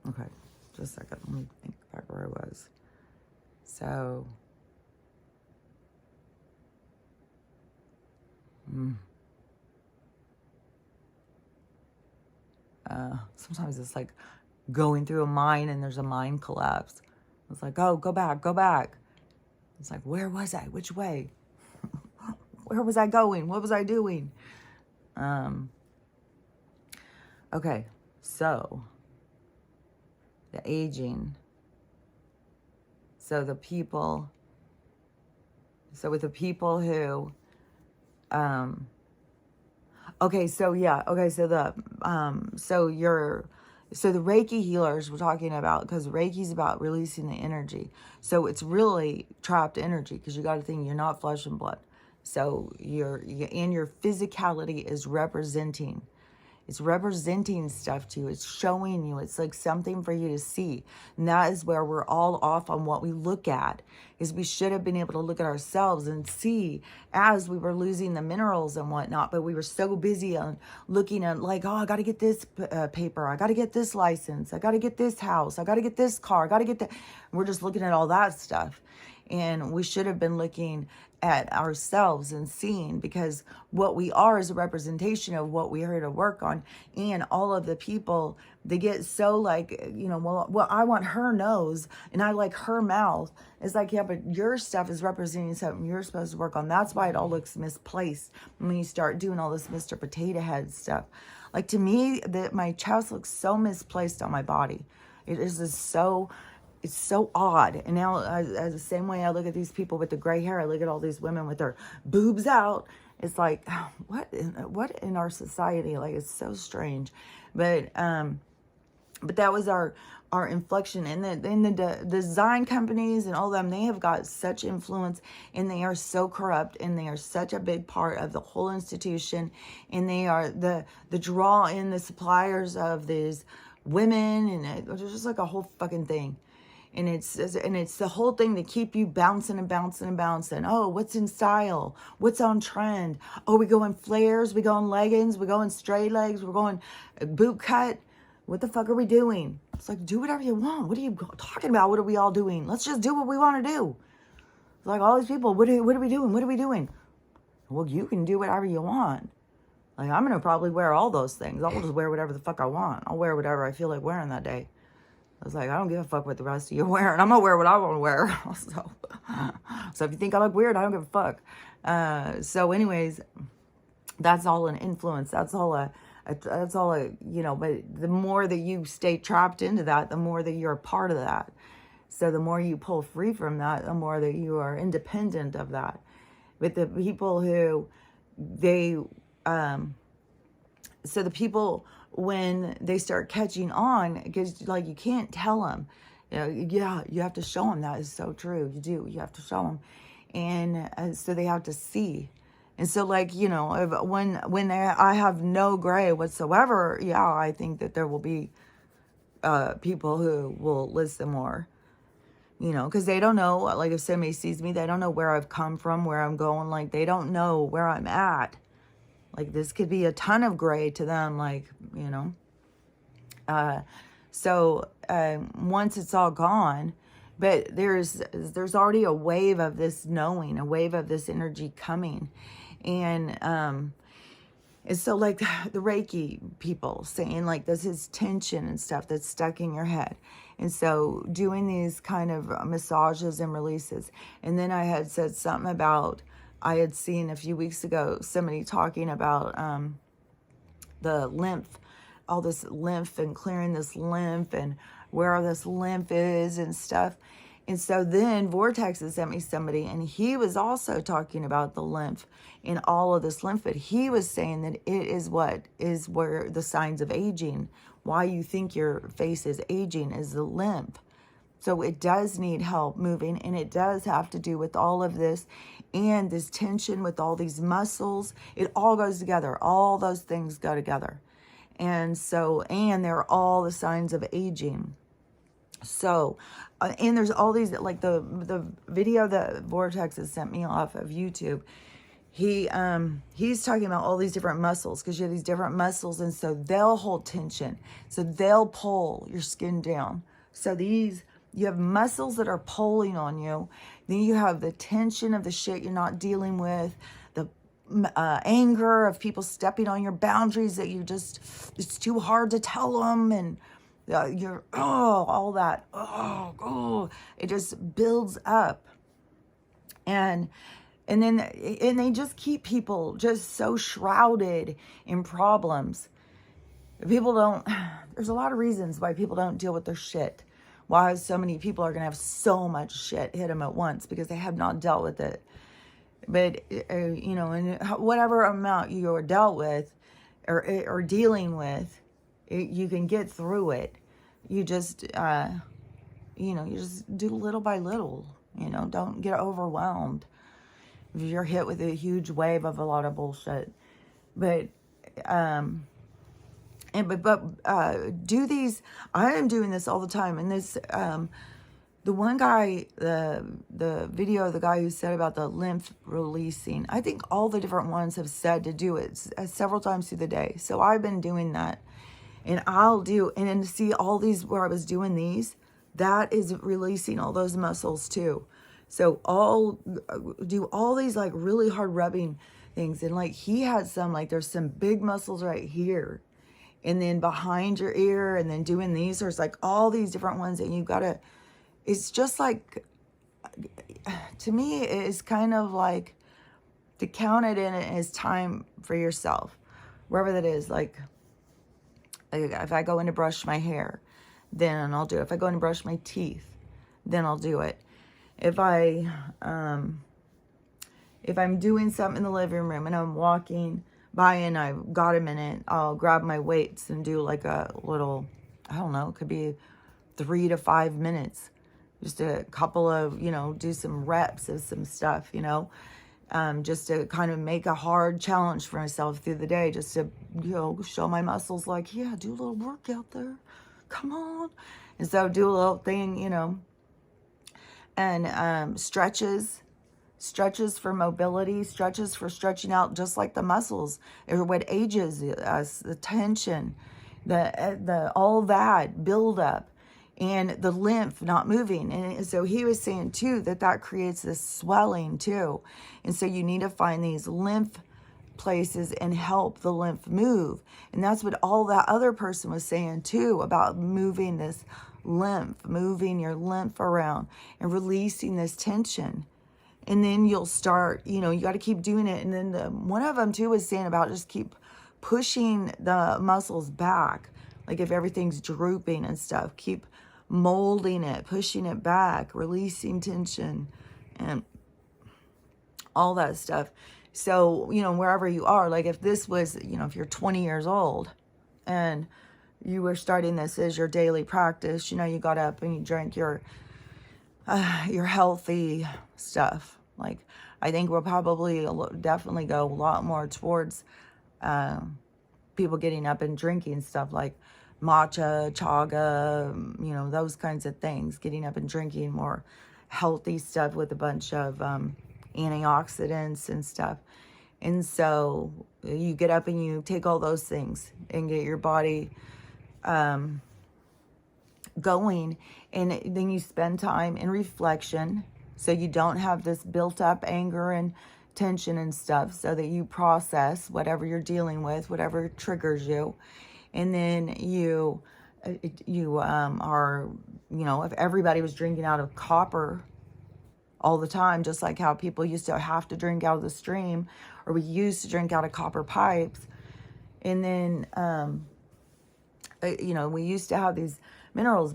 Okay, just a second. Let me think back where I was. So, sometimes it's like going through a mine and there's a mine collapse. It's like, oh, go back, go back. It's like, where was I? Which way? Where was I going? What was I doing? Okay, so the aging. So with the people who, okay, so yeah, okay, so the Reiki healers we're talking about, because Reiki's about releasing the energy. So it's really trapped energy, because you got to think you're not flesh and blood. So and your physicality is representing. It's representing stuff to you. It's showing you. It's like something for you to see. And that is where we're all off on what we look at. Is we should have been able to look at ourselves and see as we were losing the minerals and whatnot. But we were so busy on looking at like, oh, I got to get this paper. I got to get this license. I got to get this house. I got to get this car. I got to get that. We're just looking at all that stuff. And we should have been looking at ourselves and seeing, because what we are is a representation of what we're here to work on. And all of the people, they get so like, you know, well, I want her nose and I like her mouth. It's like, yeah, but your stuff is representing something you're supposed to work on. That's why it all looks misplaced when you start doing all this Mr. Potato Head stuff. Like, to me, my chest looks so misplaced on my body. It is just so... It's so odd. And now, as the same way I look at these people with the gray hair, I look at all these women with their boobs out. It's like, what in our society? Like, it's so strange. But that was our inflection. And the design companies and all of them, they have got such influence, and they are so corrupt, and they are such a big part of the whole institution. And they are the draw in the suppliers of these women, and it's just like a whole fucking thing. And it's the whole thing to keep you bouncing and bouncing and bouncing. Oh, what's in style? What's on trend? Oh, we go in flares. We go in leggings. We go in straight legs. We're going boot cut. What the fuck are we doing? It's like, do whatever you want. What are you talking about? What are we all doing? Let's just do what we want to do. It's like, all these people, what are we doing? What are we doing? Well, you can do whatever you want. Like, I'm going to probably wear all those things. I'll just wear whatever the fuck I want. I'll wear whatever I feel like wearing that day. I was like, I don't give a fuck what the rest of you are wearing. I'm going to wear what I want to wear. So if you think I look weird, I don't give a fuck. So anyways, that's all an influence. That's all a, you know, but the more that you stay trapped into that, the more that you're a part of that. So the more you pull free from that, the more that you are independent of that. But the people who, so the people, when they start catching on, because like, you can't tell them, you know, yeah, you have to show them. That is so true. You have to show them. And so they have to see. And so, like, you know, when I have no gray whatsoever, yeah, I think that there will be people who will listen more, you know, because they don't know, like, if somebody sees me, they don't know where I've come from, where I'm going. Like, they don't know where I'm at. Like, this could be a ton of gray to them, like, you know. So once it's all gone, but there's already a wave of this knowing, a wave of this energy coming. And so, like, the Reiki people saying, like, this is tension and stuff that's stuck in your head. And so doing these kind of massages and releases. And then I had said something about, I had seen a few weeks ago somebody talking about the lymph, all this lymph and clearing this lymph and where this lymph is and stuff. And so then Vortex has sent me somebody, and he was also talking about the lymph and all of this lymph. But he was saying that it is where the signs of aging, why you think your face is aging, is the lymph. So it does need help moving, and it does have to do with all of this and this tension with all these muscles. It all goes together. All those things go together. And so, and they're all the signs of aging. So, and there's all these, like the video that Vortex has sent me off of YouTube. He's talking about all these different muscles, because you have these different muscles, and so they'll hold tension. So they'll pull your skin down. So you have muscles that are pulling on you. Then you have the tension of the shit you're not dealing with, the anger of people stepping on your boundaries that it's too hard to tell them, and all that. It just builds up. And they just keep people just so shrouded in problems. There's a lot of reasons why people don't deal with their shit. Why so many people are going to have so much shit hit them at once, because they have not dealt with it. But, you know, and whatever amount you are dealt with or dealing with, you can get through it. You just, you know, you just do little by little, you know, don't get overwhelmed. if you're hit with a huge wave of a lot of bullshit. But do these. I am doing this all the time, and this the one guy, the video of the guy who said about the lymph releasing, I think all the different ones have said to do it several times through the day. So I've been doing that, and and then to see all these where I was doing these, that is releasing all those muscles too. So do all these like really hard rubbing things, and like he had some, like there's some big muscles right here, and then behind your ear, and then doing these, there's like all these different ones, and you gotta, it's just like, to me, it's kind of like to count it in as time for yourself, wherever that is. Like if I go in to brush my hair, then I'll do it. If I go in to brush my teeth, then I'll do it. If I'm doing something in the living room and I'm walking by and I've got a minute, I'll grab my weights and do like a little, I don't know, it could be 3 to 5 minutes. Just a couple of, do some reps of some stuff, just to kind of make a hard challenge for myself through the day, just to, show my muscles like, yeah, do a little workout there. Come on. And so do a little thing, and stretches for mobility, stretches for stretching out just like the muscles, or what ages us, the tension, the all that build up, and the lymph not moving. And so he was saying too that creates this swelling too. And so you need to find these lymph places and help the lymph move. And that's what all that other person was saying too, about moving this lymph, moving your lymph around and releasing this tension. And then you'll start, you got to keep doing it. And then one of them too was saying about just keep pushing the muscles back. Like if everything's drooping and stuff, keep molding it, pushing it back, releasing tension and all that stuff. So, wherever you are, like if this was, if you're 20 years old and you were starting this as your daily practice, you got up and you drank your healthy stuff. Like, I think we'll probably definitely go a lot more towards people getting up and drinking stuff like matcha, chaga, those kinds of things, getting up and drinking more healthy stuff with a bunch of antioxidants and stuff. And so you get up and you take all those things and get your body going, and then you spend time in reflection so you don't have this built up anger and tension and stuff, so that you process whatever you're dealing with, whatever triggers you. And then you are, if everybody was drinking out of copper all the time, just like how people used to have to drink out of the stream, or we used to drink out of copper pipes. And then, we used to have these minerals,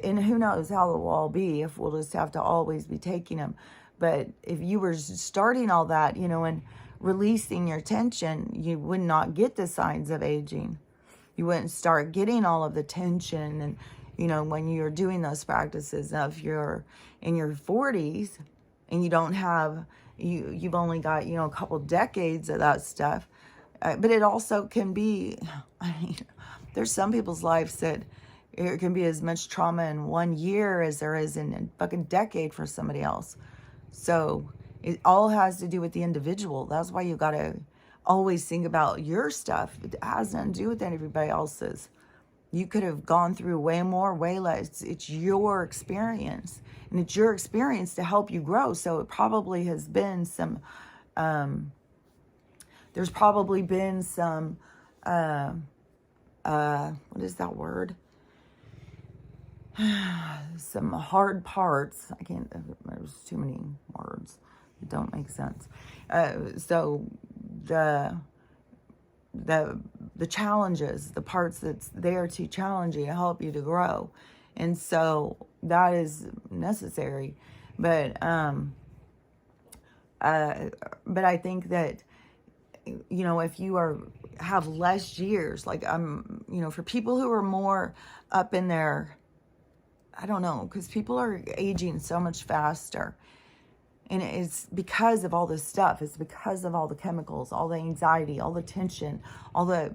and who knows how it will all be, if we'll just have to always be taking them. But if you were starting all that, and releasing your tension, you would not get the signs of aging. You wouldn't start getting all of the tension. And, when you're doing those practices, if you're in your 40s and you don't have, you've only got, a couple decades of that stuff. But it also can be, there's some people's lives that it can be as much trauma in 1 year as there is in a fucking decade for somebody else. So it all has to do with the individual. That's why you got to always think about your stuff. It has nothing to do with everybody else's. You could have gone through way more, way less. It's your experience. And it's your experience to help you grow. So it probably has been some, there's probably been some, what is that word? Some hard parts. I can't, there's too many words. It don't make sense. So the challenges, the parts that's there to challenge you, help you to grow. And so that is necessary. But I think that, if you have less years, like for people who are more up in their, I don't know, because people are aging so much faster. And it's because of all this stuff. It's because of all the chemicals, all the anxiety, all the tension, all the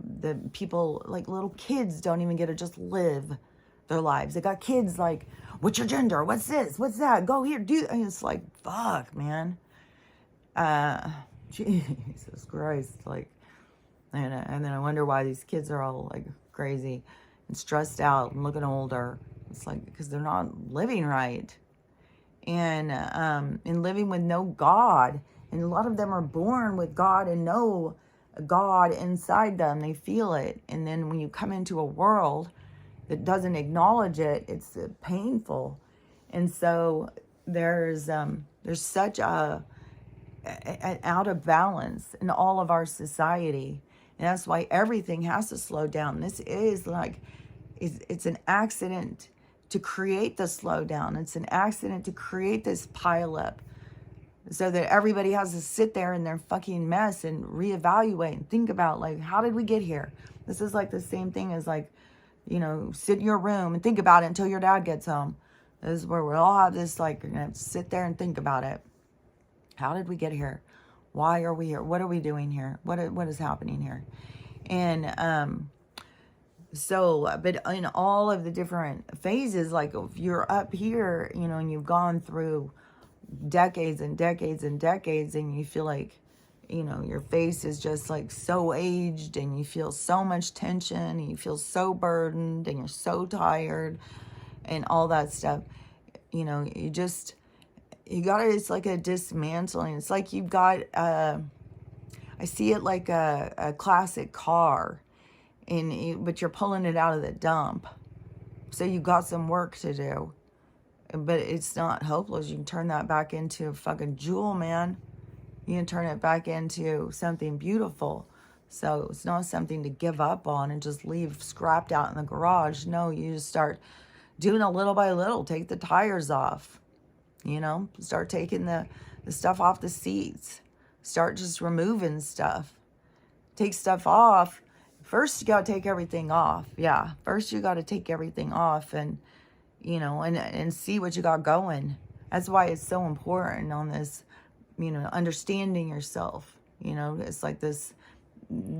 people, like little kids don't even get to just live their lives. They got kids like, what's your gender? What's this? What's that? Go here, do. And it's like, fuck, man. Jesus Christ. Like, and then I wonder why these kids are all like crazy and stressed out and looking older. It's like, because they're not living right. And living with no God. And a lot of them are born with God and know God inside them. They feel it. And then when you come into a world that doesn't acknowledge it, it's painful. And so there's such an out of balance in all of our society. And that's why everything has to slow down. This is like, it's an accident to create the slowdown. It's an accident to create this pileup so that everybody has to sit there in their fucking mess and reevaluate and think about, like, how did we get here? This is like the same thing as, like, you know, sit in your room and think about it until your dad gets home. This is where we all have this, like, you're gonna have to sit there and think about it. How did we get here? Why are we here? What are we doing here? What is happening here? And so, but in all of the different phases, like if you're up here, you know, and you've gone through decades and decades and decades, and you feel like, you know, your face is just like so aged, and you feel so much tension, and you feel so burdened, and you're so tired, and all that stuff, you know, you got it. It's like a dismantling. It's like you've got, I see it like a classic car. But you're pulling it out of the dump. So you got some work to do. But it's not hopeless. You can turn that back into a fucking jewel, man. You can turn it back into something beautiful. So it's not something to give up on and just leave scrapped out in the garage. No, you just start doing a little by little. Take the tires off. You know, start taking the stuff off the seats. Start just removing stuff. Take stuff off. First, you got to take everything off. Yeah, first you got to take everything off and, you know, and see what you got going. That's why it's so important on this, you know, understanding yourself. You know, it's like this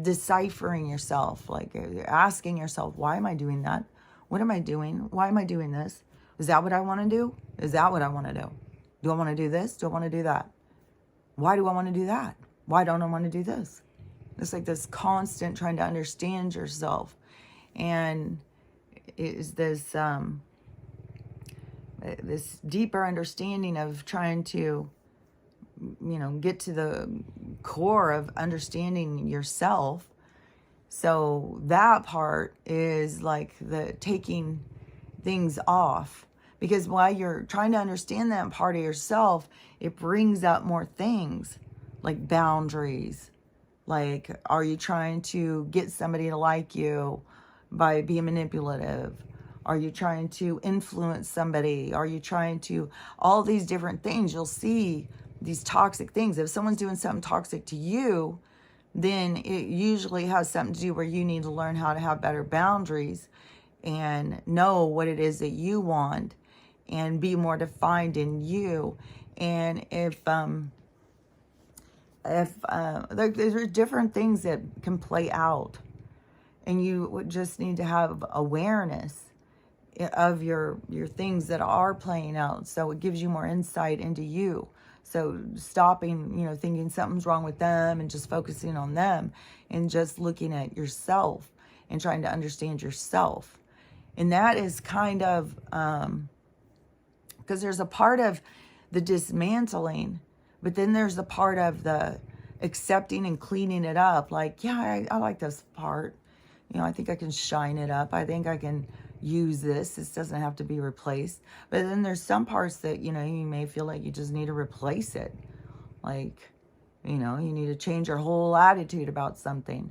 deciphering yourself, like asking yourself, why am I doing that? What am I doing? Why am I doing this? Is that what I want to do? Is that what I want to do? Do I want to do this? Do I want to do that? Why do I want to do that? Why don't I want to do this? It's like this constant trying to understand yourself. And is this this deeper understanding of trying to, you know, get to the core of understanding yourself. So that part is like the taking things off. Because while you're trying to understand that part of yourself, it brings up more things like boundaries. Like, are you trying to get somebody to like you by being manipulative? Are you trying to influence somebody? Are you trying to, all these different things, you'll see these toxic things. If someone's doing something toxic to you, then it usually has something to do where you need to learn how to have better boundaries and know what it is that you want and be more defined in you. And if there's different things that can play out, and you would just need to have awareness of your things that are playing out, so it gives you more insight into you. So stopping, you know, thinking something's wrong with them and just focusing on them and just looking at yourself and trying to understand yourself. And that is kind of because there's a part of the dismantling, but then there's the part of the accepting and cleaning it up. Like, yeah, I like this part. You know, I think I can shine it up. I think I can use this. This doesn't have to be replaced. But then there's some parts that, you know, you may feel like you just need to replace it. Like, you know, you need to change your whole attitude about something.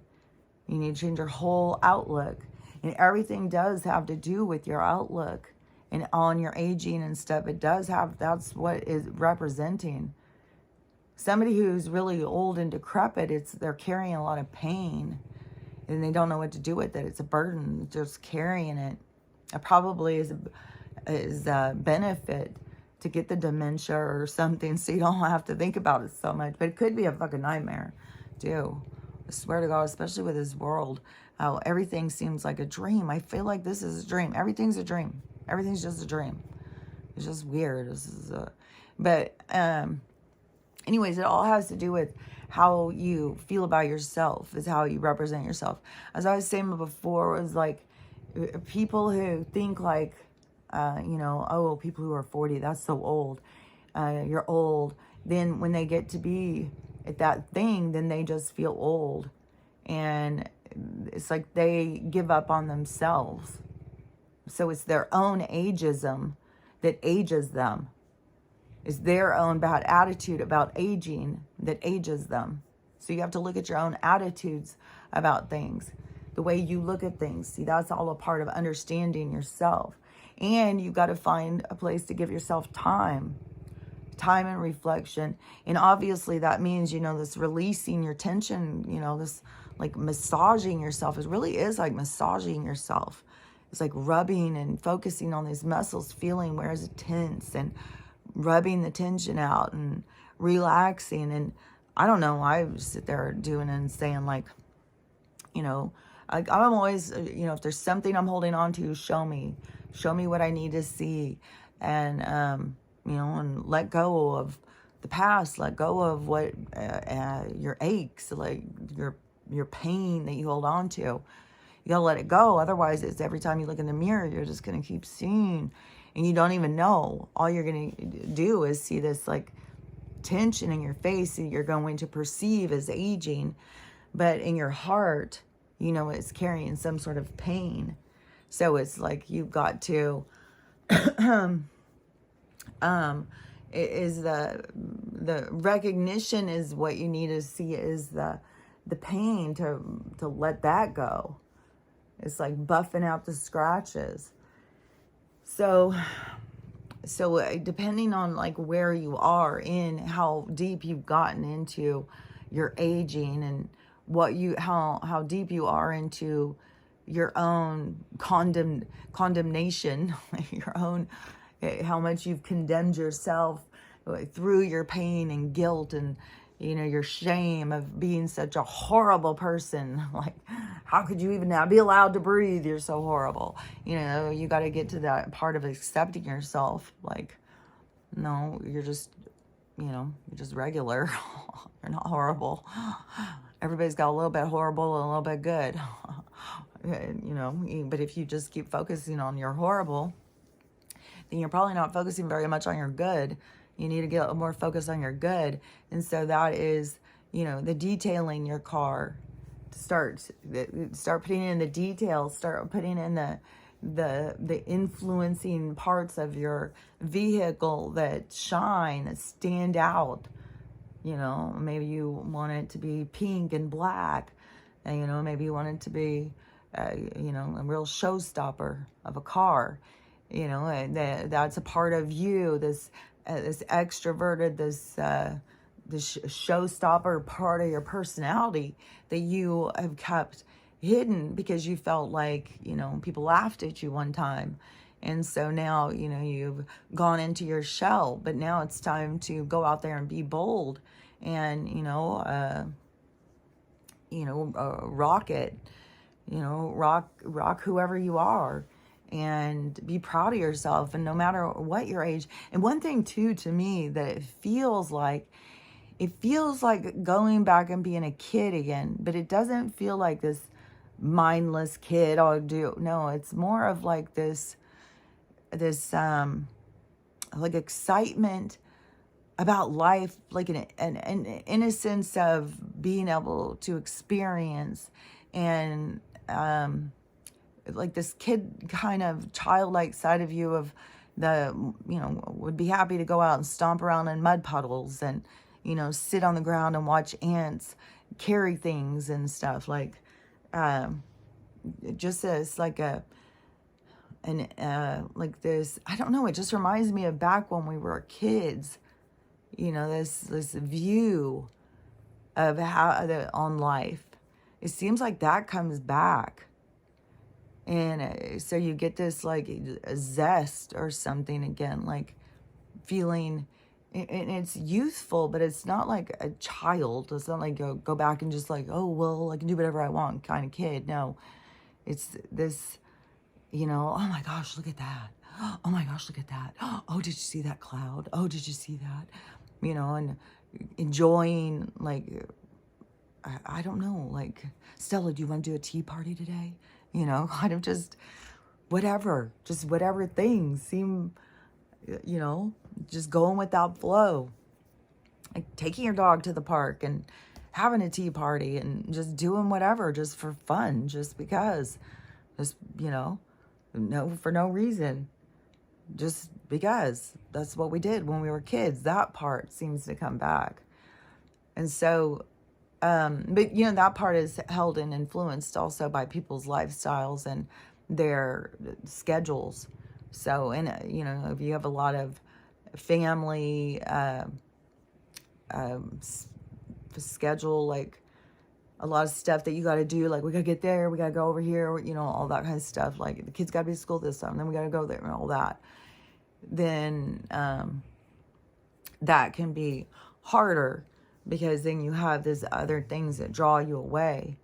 You need to change your whole outlook. And everything does have to do with your outlook and on your aging and stuff. It does have, that's what is representing. Somebody who's really old and decrepit, they're carrying a lot of pain and they don't know what to do with it. It's a burden, just carrying it. It probably is a benefit to get the dementia or something, so you don't have to think about it so much. But it could be a fucking nightmare, too. I swear to God, especially with this world, how everything seems like a dream. I feel like this is a dream. Everything's a dream. Everything's just a dream. It's just weird. But anyways, it all has to do with how you feel about yourself, is how you represent yourself. As I was saying before, it was like people who think like, oh, people who are 40, that's so old. You're old. Then when they get to be at that thing, then they just feel old. And it's like they give up on themselves. So it's their own ageism that ages them. It's their own bad attitude about aging that ages them. So you have to look at your own attitudes about things, the way you look at things. See, that's all a part of understanding yourself. And you've got to find a place to give yourself time and reflection. And obviously that means, this releasing your tension, this like massaging yourself. It really is like massaging yourself. It's like rubbing and focusing on these muscles, feeling where is it tense, and rubbing the tension out and relaxing. And I don't know, I sit there doing and saying like, I'm always, if there's something I'm holding on to, show me what I need to see. And, and let go of the past, let go of what, your aches, like your pain that you hold on to. You gotta let it go. Otherwise, it's every time you look in the mirror, you're just gonna keep seeing, and you don't even know. All you're gonna do is see this like tension in your face that you're going to perceive as aging, but in your heart, it's carrying some sort of pain. So it's like you've got to, is the recognition is what you need to see, is the pain to let that go. It's like buffing out the scratches. So depending on like where you are in how deep you've gotten into your aging, and how deep you are into your own condemnation, your own, how much you've condemned yourself through your pain and guilt and your shame of being such a horrible person. Like, how could you even now be allowed to breathe? You're so horrible. You got to get to that part of accepting yourself. Like, no, you're just, you're just regular. You're not horrible. Everybody's got a little bit horrible and a little bit good. But if you just keep focusing on your horrible, then you're probably not focusing very much on your good. You need to get more focus on your good. And so that is, the detailing your car. Start putting in the details. Start putting in the influencing parts of your vehicle that shine, that stand out. Maybe you want it to be pink and black. And, maybe you want it to be, a real showstopper of a car. That's a part of you, this extroverted, this showstopper part of your personality that you have kept hidden because you felt like, people laughed at you one time. And so now, you've gone into your shell, but now it's time to go out there and be bold and, rock it, rock whoever you are. And be proud of yourself, and no matter what your age. And one thing too, to me, that it feels like going back and being a kid again, but it doesn't feel like this mindless kid. No, it's more of like this like excitement about life, like an innocence of being able to experience, and like this kid kind of childlike side of you of would be happy to go out and stomp around in mud puddles and, sit on the ground and watch ants carry things and stuff. Like, just as like like this, I don't know, it just reminds me of back when we were kids, this view of how on life. It seems like that comes back. And so you get this like a zest or something again, like feeling, and it's youthful, but it's not like a child. It's not like go back and just like, oh, well, I can do whatever I want kind of kid. No, it's this, oh my gosh, look at that. Oh my gosh, look at that. Oh, did you see that cloud? Oh, did you see that? And enjoying, like, I don't know, like, Stella, do you want to do a tea party today? Kind of just whatever things seem, just going with that flow. Like taking your dog to the park and having a tea party and just doing whatever just for fun, just because. Just, no, for no reason. Just because that's what we did when we were kids. That part seems to come back. And so, but, that part is held and influenced also by people's lifestyles and their schedules. So, and, if you have a lot of family schedule, like a lot of stuff that you got to do, like we got to get there, we got to go over here, all that kind of stuff. Like the kids got to be at school this time, then we got to go there and all that. Then that can be harder because then you have these other things that draw you away.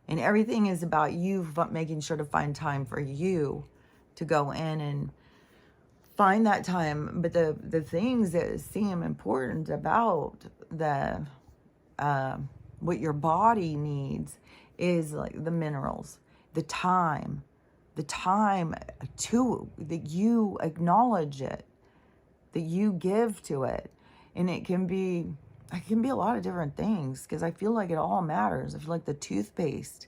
And everything is about you making sure to find time for you to go in and find that time. But the things that seem important about the what your body needs is like the minerals, the time to that you acknowledge it, that you give to it. And it can be a lot of different things, because I feel like it all matters. I feel like the toothpaste,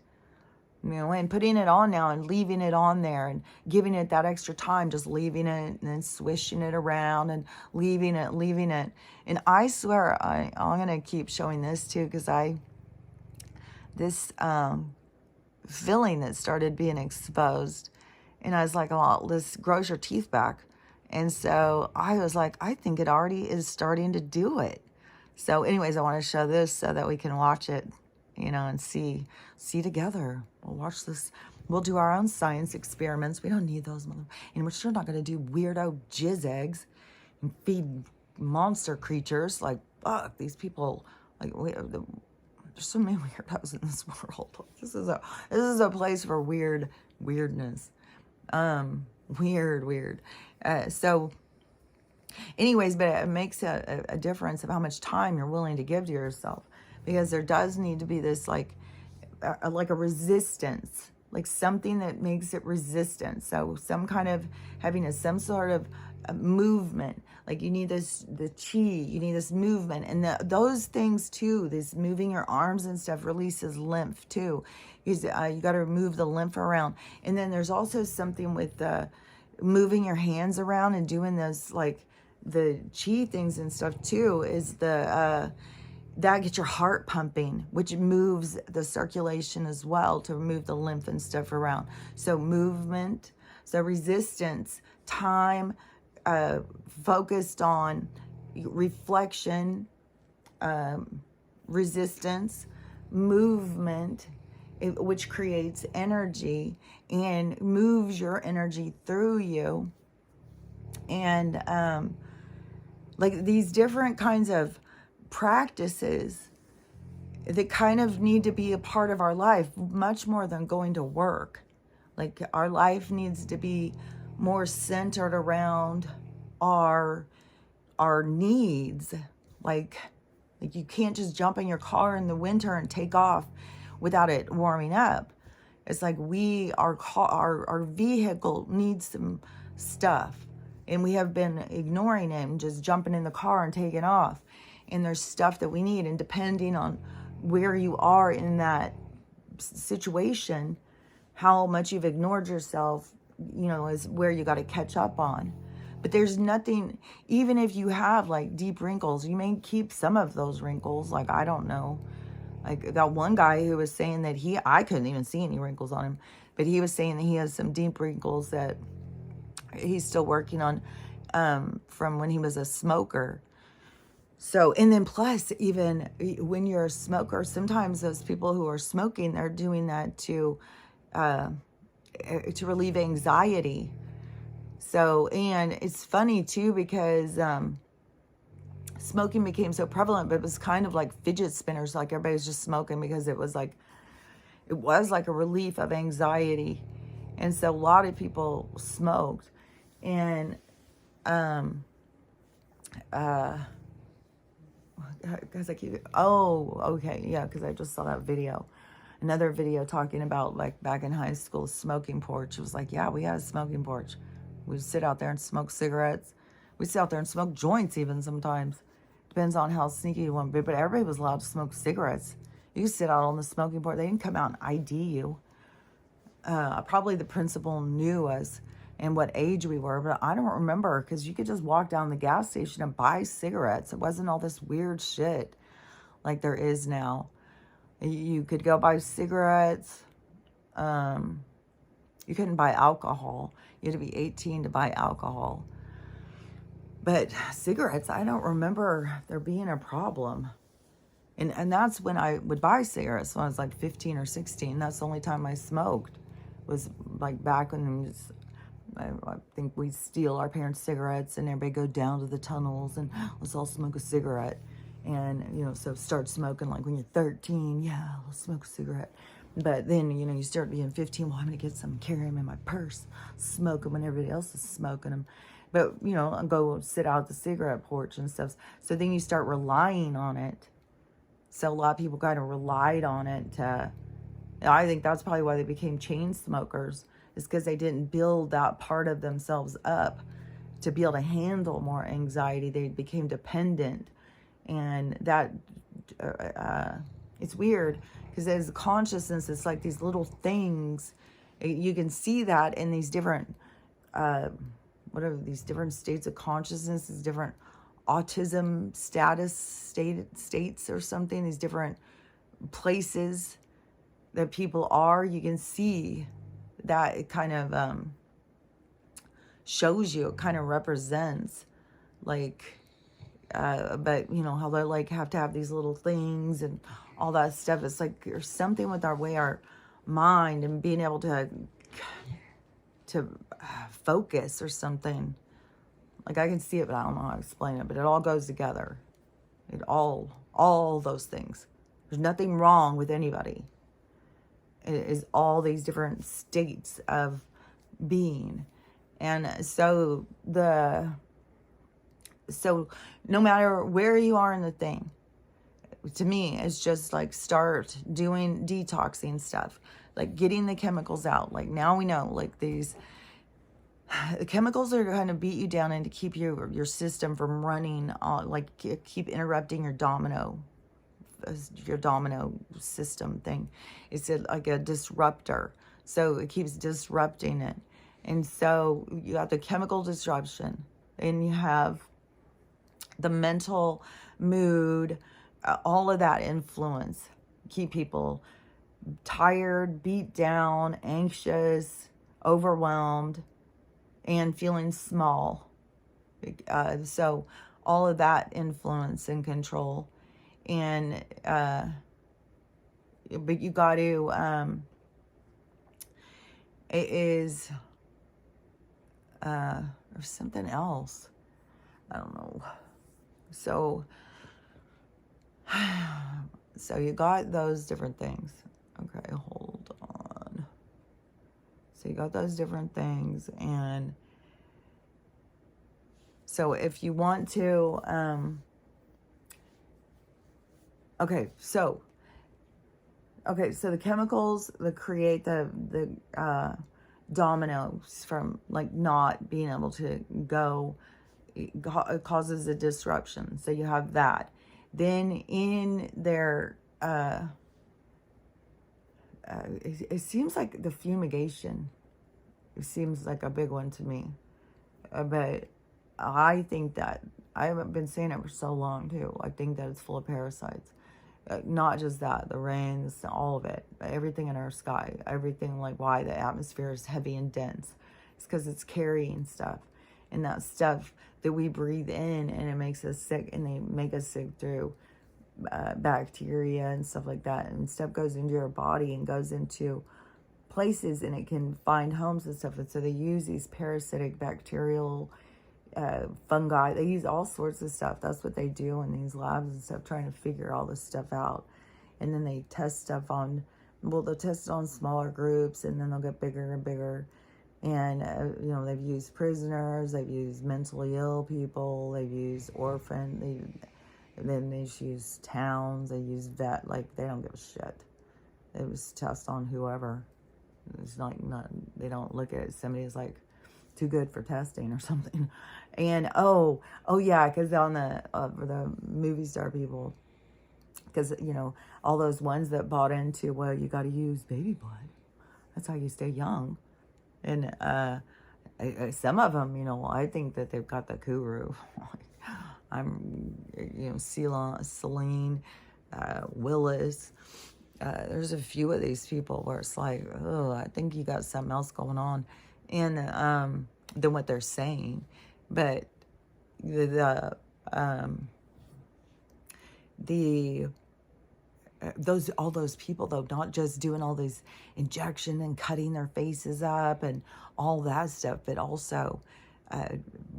and putting it on now and leaving it on there and giving it that extra time, just leaving it and then swishing it around and leaving it. And I swear I'm going to keep showing this too, because this filling that started being exposed, and I was like, oh, this grows your teeth back. And so I was like, I think it already is starting to do it. So anyways, I want to show this so that we can watch it, and see together. We'll watch this. We'll do our own science experiments. We don't need those. And we're sure not going to do weirdo jizz eggs and feed monster creatures. Like, fuck, these people, like, there's so many weirdos in this world. This is a place for weirdness. Weird. So anyways, but it makes a difference of how much time you're willing to give to yourself, because there does need to be this like a resistance, like something that makes it resistant. So some kind of having some sort of movement, like you need the chi, you need this movement, and those things too, this moving your arms and stuff releases lymph too. You got to move the lymph around. And then there's also something with moving your hands around and doing those, like the chi things and stuff too, is that gets your heart pumping, which moves the circulation as well to move the lymph and stuff around. So movement, so resistance, time, focused on reflection, resistance, movement, which creates energy and moves your energy through you. And like these different kinds of practices that kind of need to be a part of our life, much more than going to work. Like our life needs to be more centered around our needs. Like you can't just jump in your car in the winter and take off without it warming up. It's like our vehicle needs some stuff, and we have been ignoring it and just jumping in the car and taking off. And there's stuff that we need, and depending on where you are in that situation, how much you've ignored yourself, is where you got to catch up on. But there's nothing, even if you have like deep wrinkles, you may keep some of those wrinkles. Like, I don't know, like that one guy who was saying that I couldn't even see any wrinkles on him, but he was saying that he has some deep wrinkles that he's still working on from when he was a smoker. So, and then plus, even when you're a smoker, sometimes those people who are smoking, they're doing that to relieve anxiety. So, and it's funny too, because smoking became so prevalent, but it was kind of like fidget spinners. Like everybody was just smoking because it was like a relief of anxiety. And so a lot of people smoked. And because okay, yeah, because I just saw that video, another video talking about like back in high school, smoking porch. It was like, yeah, we had a smoking porch. We'd sit out there and smoke cigarettes. We'd sit out there and smoke joints even sometimes. Depends on how sneaky you want to be, but everybody was allowed to smoke cigarettes. You could sit out on the smoking porch. They didn't come out and ID you. Probably the principal knew us and what age we were, but I don't remember, because you could just walk down the gas station and buy cigarettes. It wasn't all this weird shit like there is now. You could go buy cigarettes. You couldn't buy alcohol. You had to be 18 to buy alcohol. But cigarettes, I don't remember there being a problem. And that's when I would buy cigarettes, when I was like 15 or 16. That's the only time I smoked. Was like back when I think we'd steal our parents' cigarettes and everybody go down to the tunnels and let's all smoke a cigarette. And, you know, so start smoking like when you're 13. Yeah, let's smoke a cigarette. But then, you know, you start being 15. Well, I'm going to get some, carry them in my purse, smoke them when everybody else is smoking them. But, you know, I'll go sit out at the cigarette porch and stuff. So then you start relying on it. So a lot of people kind of relied on it. I think that's probably why they became chain smokers, is because they didn't build that part of themselves up to be able to handle more anxiety. They became dependent. And that, it's weird, because as consciousness, it's like these little things. You can see that in these different, these different states of consciousness, these different autism states or something, these different places that people are. You can see that it kind of shows you, it kind of represents, like, but you know how they like have to have these little things and all that stuff. It's like there's something with our mind and being able to focus or something. Like I can see it, but I don't know how to explain it. But it all goes together. All those things. There's nothing wrong with anybody. It is all these different states of being. And so no matter where you are in the thing, to me, it's just like start doing detoxing stuff, like getting the chemicals out. Like now we know, like the chemicals are going to beat you down and to keep your system from running on, like keep interrupting your domino system thing. It's like a disruptor. So it keeps disrupting it. And so you have the chemical disruption, and you have the mental mood, all of that influence. Keep people tired, beat down, anxious, overwhelmed, and feeling small. So all of that influence and control. And but you got to it is there's something else, I don't know. So you got those different things. Okay, hold on. So you got those different things. And so if you want to so the chemicals that create the dominoes from like not being able to go, it causes a disruption. So you have that. Then in their it seems like the fumigation, it seems like a big one to me. But I think that, I haven't been saying it for so long too, I think that it's full of parasites. Not just that, the rains, all of it, everything in our sky, everything, like why the atmosphere is heavy and dense. It's because it's carrying stuff. And that stuff that we breathe in, and it makes us sick, and they make us sick through bacteria and stuff like that. And stuff goes into your body and goes into places, and it can find homes and stuff. And so they use these parasitic bacterial fungi. They use all sorts of stuff. That's what they do in these labs and stuff, trying to figure all this stuff out. And then they test stuff on, well, they'll test it on smaller groups, and then they'll get bigger and bigger. And, you know, they've used prisoners, they've used mentally ill people, they've used then they just use towns, they use vet, like, they don't give a shit. It was test on whoever. It's not, they don't look at somebody as, like, too good for testing or something. And, oh yeah, because on for the movie star people, because, you know, all those ones that bought into, well, you got to use baby blood. That's how you stay young. And some of them, you know, I think that they've got the guru. You know, Celine, Willis. There's a few of these people where it's like, oh, I think you got something else going on, and than what they're saying. But all those people, though, not just doing all these injection and cutting their faces up and all that stuff, but also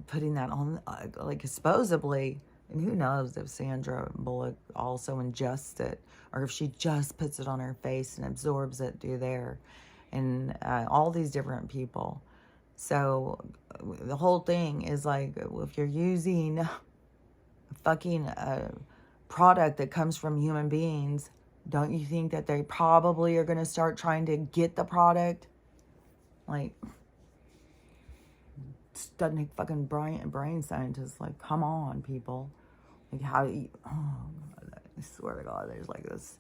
putting that on, like, supposedly, and who knows if Sandra Bullock also ingests it, or if she just puts it on her face and absorbs it through there, and all these different people. So the whole thing is like, if you're using a fucking product that comes from human beings, don't you think that they probably are going to start trying to get the product? Like, stunning fucking brain scientists, like, come on, people. Like, how do you, oh, I swear to God, there's like this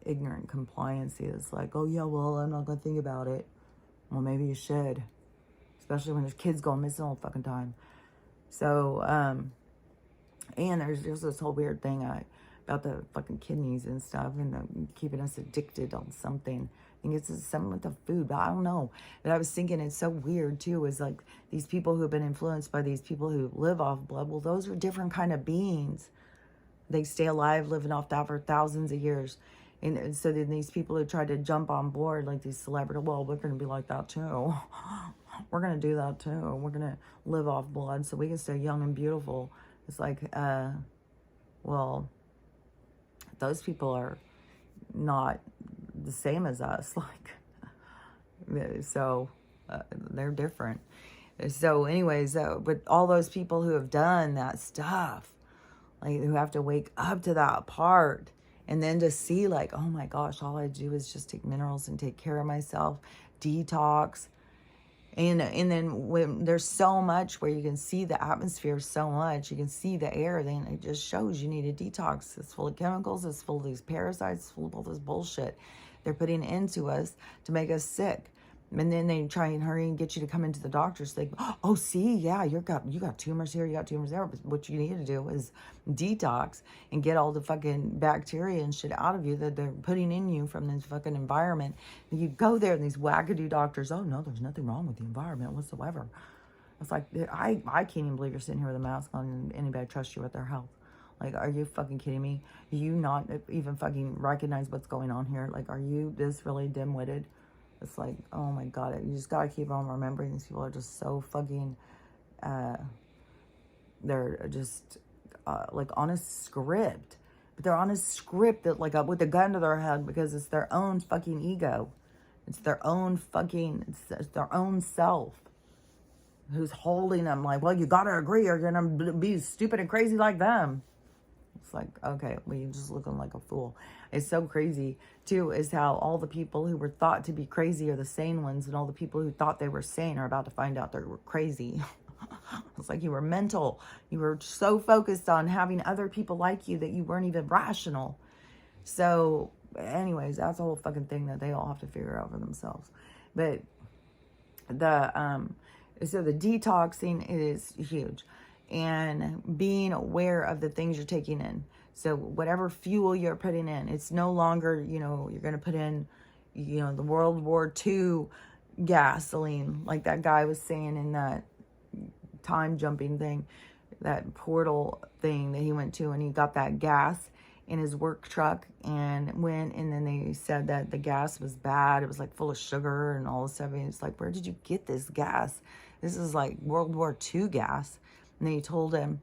ignorant compliancy that's like, oh yeah, well, I'm not going to think about it. Well, maybe you should. Especially when there's kids going missing all the fucking time. So, and there's just this whole weird thing about the fucking kidneys and stuff, and keeping us addicted on something. I think it's something with the food, but I don't know. But I was thinking it's so weird too, is like these people who have been influenced by these people who live off blood. Well, those are different kind of beings. They stay alive living off that for thousands of years. And so then these people who try to jump on board, like these celebrities, well, we're going to be like that too. We're going to do that too. We're going to live off blood so we can stay young and beautiful. It's like, well, those people are not the same as us. Like, so they're different. So anyways, but all those people who have done that stuff, like, who have to wake up to that part, and then to see, like, oh my gosh, all I do is just take minerals and take care of myself, detox. And then when there's so much where you can see the atmosphere so much, you can see the air, then it just shows you need a detox. It's full of chemicals, it's full of these parasites, it's full of all this bullshit they're putting into us to make us sick. And then they try and hurry and get you to come into the doctors. They go, oh, see, yeah, you got tumors here, you got tumors there. But what you need to do is detox and get all the fucking bacteria and shit out of you that they're putting in you from this fucking environment. And you go there and these wackadoo doctors, oh, no, there's nothing wrong with the environment whatsoever. It's like, I can't even believe you're sitting here with a mask on and anybody trusts you with their health. Like, are you fucking kidding me? Do you not even fucking recognize what's going on here? Like, are you this really dim-witted? It's like, oh my God, you just gotta keep on remembering these people are just so fucking, they're just, like, on a script. But they're on a script that, like, with a gun to their head, because it's their own fucking ego. It's their own fucking, it's their own self who's holding them like, well, you gotta agree or you're gonna be stupid and crazy like them. It's like, okay, well, you're just looking like a fool. It's so crazy, too, is how all the people who were thought to be crazy are the sane ones, and all the people who thought they were sane are about to find out they were crazy. It's like you were mental. You were so focused on having other people like you that you weren't even rational. So, anyways, that's a whole fucking thing that they all have to figure out for themselves. But so the detoxing is huge. And being aware of the things you're taking in. So whatever fuel you're putting in, it's no longer, you're going to put in, the World War II gasoline, like that guy was saying in that time jumping thing, that portal thing that he went to, and he got that gas, in his work truck and went, and then they said that the gas was bad. It was like full of sugar and all this stuff. And it's like, where did you get this gas? This is like World War II gas. And they told him.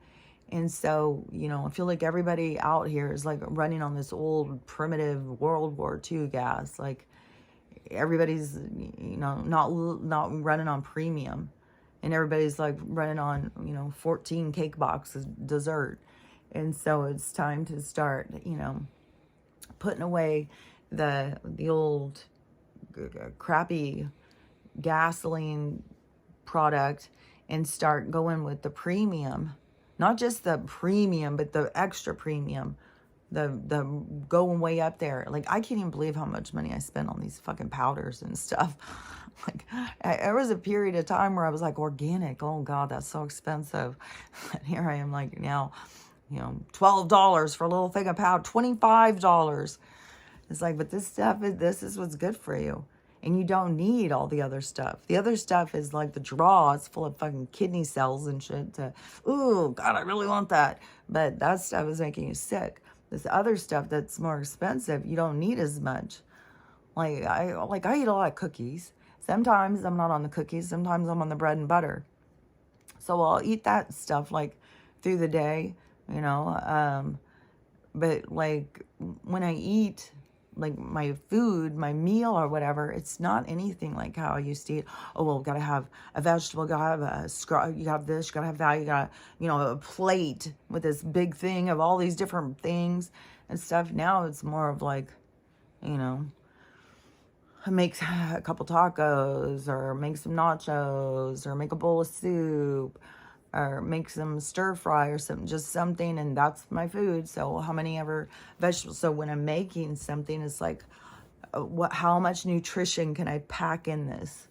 And so, you know, I feel like everybody out here is like running on this old primitive World War II gas. Like everybody's, you know, not running on premium. And everybody's like running on, you know, 14 cake boxes dessert. And so it's time to start, you know, putting away the old crappy gasoline product and start going with the premium. Not just the premium, but the extra premium. The going way up there. Like, I can't even believe how much money I spent on these fucking powders and stuff. Like, there was a period of time where I was like, organic. Oh, God, that's so expensive. And here I am, like, now, you know, $12 for a little thing of powder, $25. It's like, but this is what's good for you. And you don't need all the other stuff. The other stuff is like the draw. It's full of fucking kidney cells and shit. Ooh, God, I really want that. But that stuff is making you sick. This other stuff that's more expensive, you don't need as much. Like I eat a lot of cookies. Sometimes I'm not on the cookies. Sometimes I'm on the bread and butter. So I'll eat that stuff like through the day, you know. But like when I eat like my food, my meal or whatever, it's not anything like how I used to eat. Oh, well, gotta have a vegetable, gotta have you have this, you gotta have that, you gotta, you know, a plate with this big thing of all these different things and stuff. Now it's more of like, you know, make a couple tacos or make some nachos or make a bowl of soup or make some stir fry or something, just something, and that's my food. So how many ever vegetables? So when I'm making something, it's like, how much nutrition can I pack in this?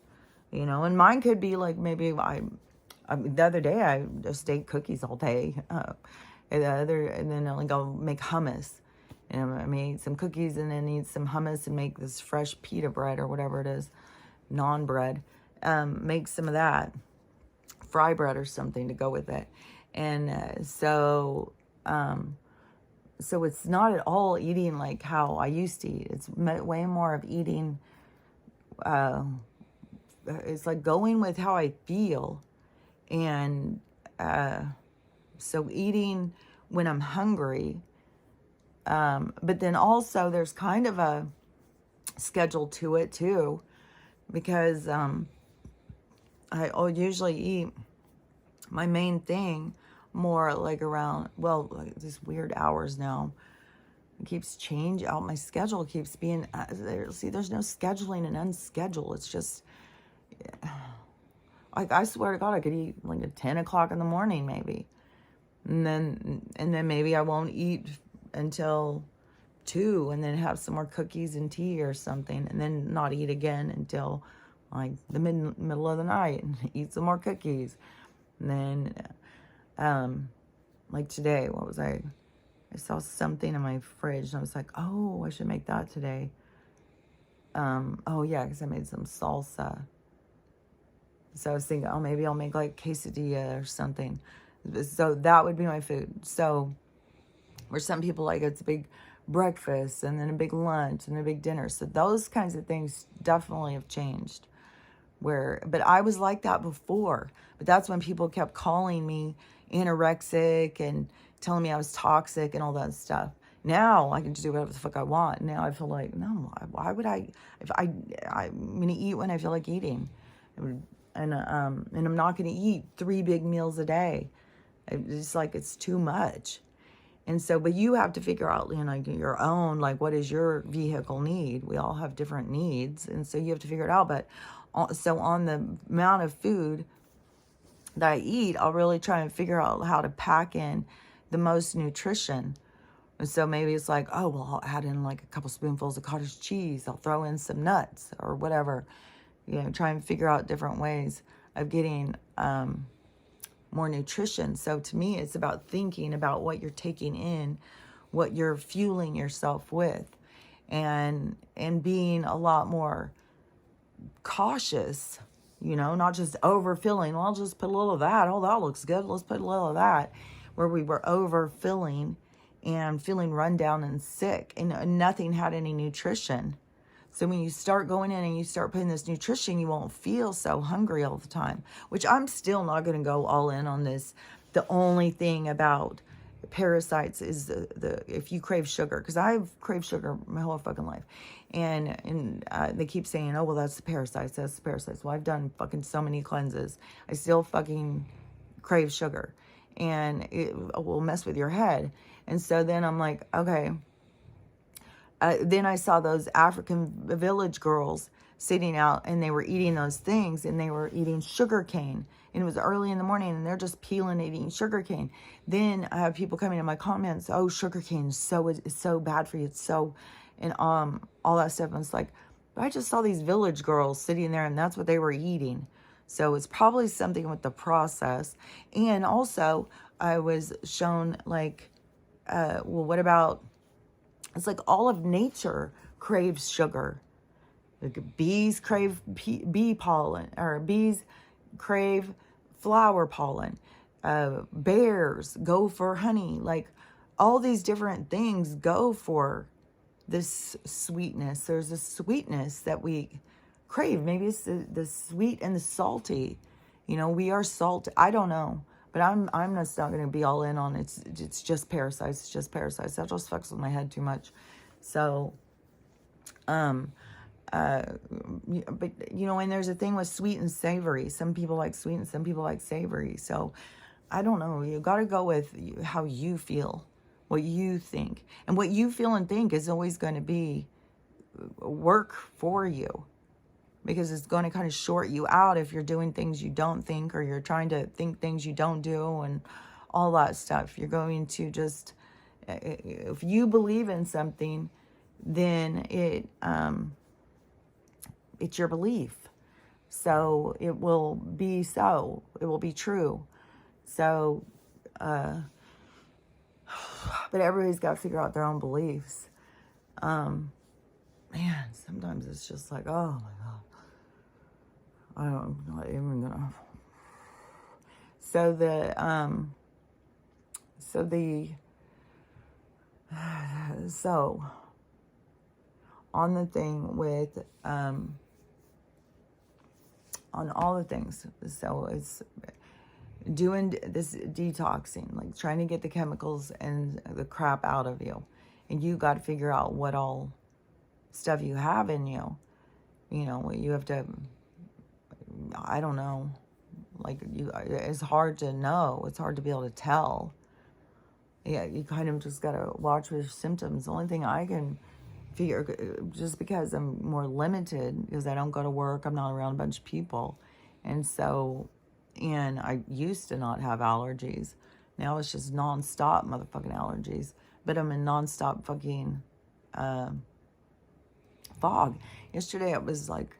You know, and mine could be like, maybe the other day I just ate cookies all day, and then like I'll make hummus, and I made some cookies and then eat some hummus and make this fresh pita bread or whatever it is, naan bread, make some of that. Fry bread or something to go with it. And so it's not at all eating like how I used to eat. It's way more of eating, it's like going with how I feel. And so eating when I'm hungry, but then also there's kind of a schedule to it too, because I'll usually eat my main thing more like around, well, like these weird hours now. It keeps changing out. My schedule keeps being, there's no scheduling and unschedule. It's just, like, I swear to God, I could eat like at 10 o'clock in the morning maybe. And then maybe I won't eat until 2 and then have some more cookies and tea or something. And then not eat again until like the middle of the night and eat some more cookies. And then, like today, what was I saw something in my fridge and I was like, oh, I should make that today. Oh yeah, because I made some salsa. So I was thinking, oh, maybe I'll make like quesadilla or something. So that would be my food. So where some people like it's a big breakfast and then a big lunch and a big dinner. So those kinds of things definitely have changed. But I was like that before. But that's when people kept calling me anorexic and telling me I was toxic and all that stuff. Now I can just do whatever the fuck I want. Now I feel like, no, why would I? I'm gonna eat when I feel like eating, and I'm not gonna eat 3 big meals a day. It's like it's too much. And so, but you have to figure out, you know, your own, like, what is your vehicle need? We all have different needs, and so you have to figure it out. But so on the amount of food that I eat, I'll really try and figure out how to pack in the most nutrition. And so maybe it's like, oh, well, I'll add in like a couple spoonfuls of cottage cheese. I'll throw in some nuts or whatever. You know, try and figure out different ways of getting more nutrition. So to me, it's about thinking about what you're taking in, what you're fueling yourself with, and being a lot more cautious, you know, not just overfilling. Well, I'll just put a little of that. Oh, that looks good. Let's put a little of that. Where we were overfilling and feeling run down and sick, and nothing had any nutrition. So when you start going in and you start putting this nutrition, you won't feel so hungry all the time, which I'm still not going to go all in on this. The only thing about parasites is the if you crave sugar, because I've craved sugar my whole fucking life, and they keep saying, oh well, that's the parasites, well, I've done fucking so many cleanses, I still fucking crave sugar, and it will mess with your head. And so then I'm like, okay. Then I saw those African village girls sitting out, and they were eating those things, and they were eating sugar cane. And it was early in the morning, and they're just peeling and eating sugar cane. Then I have people coming in my comments, oh, sugar cane is so bad for you. It's so, and all that stuff. And it's like, but I just saw these village girls sitting there, and that's what they were eating. So it's probably something with the process. And also, I was shown like, well, what about, it's like all of nature craves sugar. Like bees crave bee pollen, or bees crave flower pollen. Bears go for honey. Like all these different things go for this sweetness. There's a sweetness that we crave. Maybe it's the sweet and the salty. You know, we are salt. I don't know. But I'm just not going to be all in on it's just parasites. It's just parasites. That just fucks with my head too much. So, but you know, and there's a thing with sweet and savory. Some people like sweet and some people like savory. So I don't know. You got to go with how you feel, what you think, and what you feel and think is always going to be work for you. Because it's going to kind of short you out if you're doing things you don't think, or you're trying to think things you don't do, and all that stuff. You're going to just, if you believe in something, then it's your belief. So it will be so. It will be true. So, but everybody's got to figure out their own beliefs. Man, sometimes it's just like, oh my God. I'm not even gonna. So on the thing with, on all the things, so it's doing this detoxing, like trying to get the chemicals and the crap out of you, and you got to figure out what all stuff you have in you. You know, you have to. I don't know, like it's hard to know. It's hard to be able to tell. Yeah, you kind of just got to watch for symptoms. The only thing I can figure, just because I'm more limited, because I don't go to work, I'm not around a bunch of people. And so, and I used to not have allergies. Now it's just nonstop motherfucking allergies. But I'm in nonstop fucking fog. Yesterday it was like,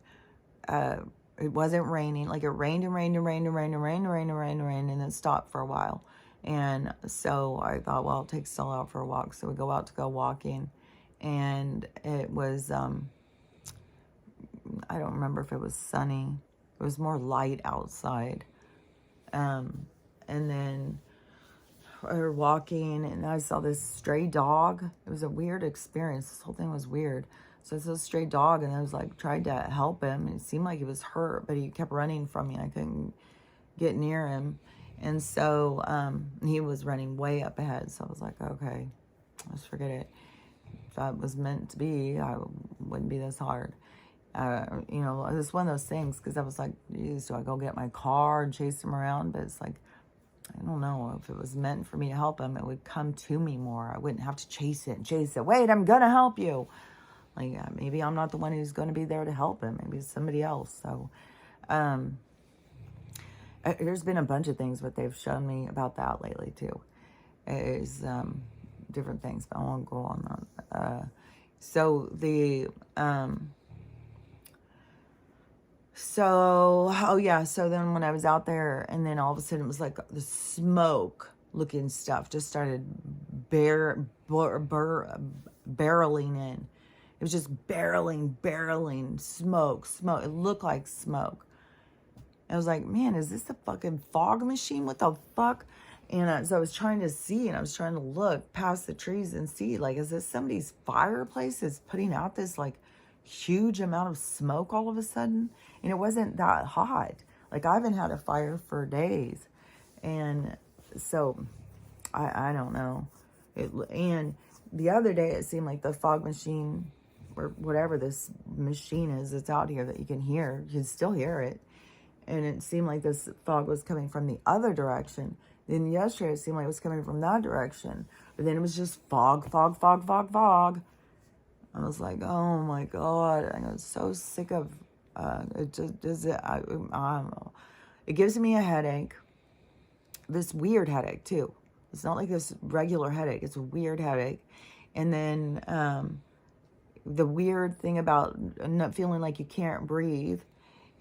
it wasn't raining. Like it rained and rained and rained and rained and rained and rained and rained and rained, and then stopped for a while. And so I thought, well, I'll take Stella out for a walk. So we go out to go walking, and it was, I don't remember if it was sunny. It was more light outside. And then we were walking, and I saw this stray dog. It was a weird experience. This whole thing was weird. So it's a stray dog, and I was like, tried to help him. It seemed like he was hurt, but he kept running from me. I couldn't get near him. And so he was running way up ahead. So I was like, okay, let's forget it. If that was meant to be, I wouldn't be this hard. You know, it's one of those things, because I was like, geez, do I go get my car and chase him around? But it's like, I don't know. If it was meant for me to help him, it would come to me more. I wouldn't have to chase it. Wait, I'm going to help you. Like, maybe I'm not the one who's going to be there to help him. Maybe it's somebody else. So, there's been a bunch of things, but they've shown me about that lately, too. Is different things, but I won't go on that. So, so then when I was out there, and then all of a sudden it was like the smoke looking stuff just started barreling in. It was just barreling smoke. It looked like smoke. I was like, man, is this a fucking fog machine? What the fuck? And so I was trying to see, and I was trying to look past the trees and see, like, is this somebody's fireplace is putting out this like huge amount of smoke all of a sudden? And it wasn't that hot. Like, I haven't had a fire for days. And so I don't know. And the other day it seemed like the fog machine or whatever this machine is that's out here that you can hear, you can still hear it. And it seemed like this fog was coming from the other direction. Then yesterday it seemed like it was coming from that direction. But then it was just fog, fog, fog, fog, fog. I was like, oh my God. I was so sick of it. Just does it. I don't know. It gives me a headache. This weird headache too. It's not like this regular headache. It's a weird headache. And then the weird thing about not feeling like you can't breathe.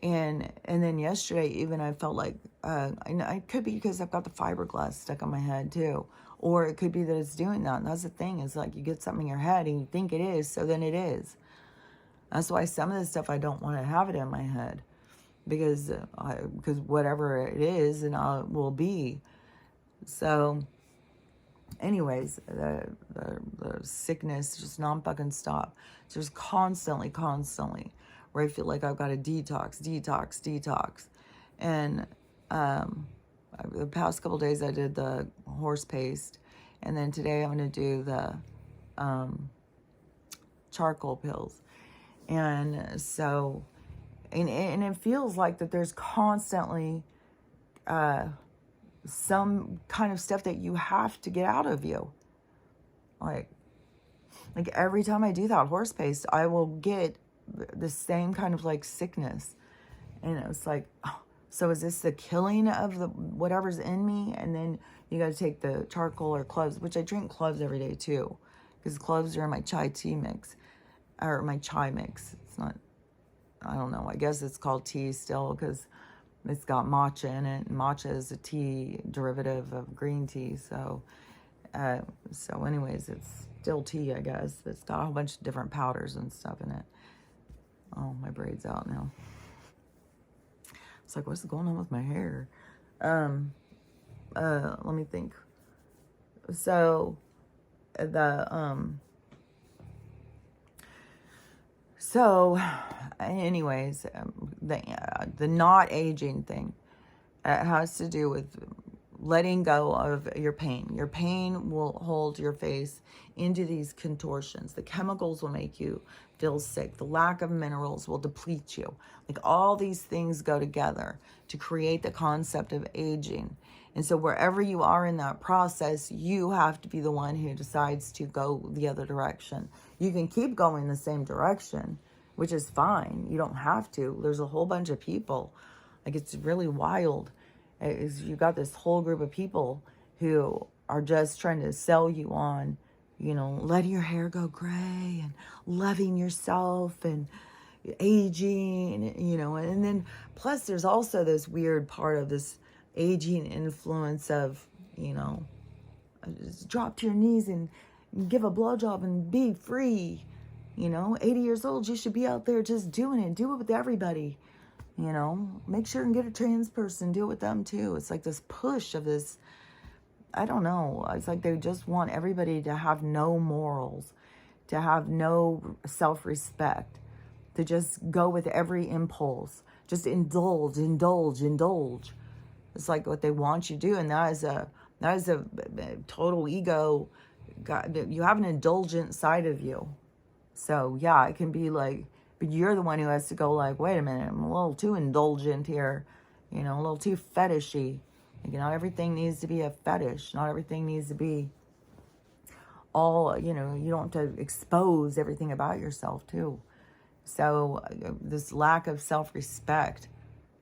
And then yesterday, even I felt like, it could be because I've got the fiberglass stuck on my head too. Or it could be that it's doing that. And that's the thing, is like you get something in your head and you think it is, so then it is. That's why some of this stuff I don't want to have it in my head. Because whatever it is, and I will be. So, anyways, the sickness just non-fucking stop. So just constantly, where I feel like I've got to detox. And the past couple days I did the horse paste, and then today I'm going to do the charcoal pills. And so, and it feels like that there's constantly some kind of stuff that you have to get out of you. Like every time I do that horse paste, I will get the same kind of like sickness. And it was like, oh, so is this the killing of the whatever's in me? And then you got to take the charcoal or cloves, which I drink cloves every day too, because cloves are in my chai tea mix, or my chai mix. It's not, I don't know, I guess it's called tea still because it's got matcha in it. And matcha is a tea derivative of green tea. So anyways, it's still tea, I guess. It's got a whole bunch of different powders and stuff in it. Oh, my braid's out now. It's like, what's going on with my hair? Let me think. So anyways, the not aging thing, has to do with letting go of your pain. Your pain will hold your face into these contortions. The chemicals will make you feel sick. The lack of minerals will deplete you. Like, all these things go together to create the concept of aging. And so wherever you are in that process, you have to be the one who decides to go the other direction. You can keep going the same direction, which is fine. You don't have to. There's a whole bunch of people. Like, it's really wild. You got this whole group of people who are just trying to sell you on, letting your hair go gray and loving yourself and aging, and then plus there's also this weird part of this aging influence of, just drop to your knees and give a blowjob and be free. 80 years old, you should be out there just doing it. Do it with everybody. Make sure and get a trans person, do it with them too. It's like this push of this, I don't know. It's like they just want everybody to have no morals, to have no self-respect, to just go with every impulse, just indulge. It's like what they want you to do. And that is a total ego. God, you have an indulgent side of you. So yeah, it can be like, but you're the one who has to go like, wait a minute, I'm a little too indulgent here, a little too fetishy. Like, not everything needs to be a fetish. Not everything needs to be all, you don't have to expose everything about yourself too. So this lack of self-respect,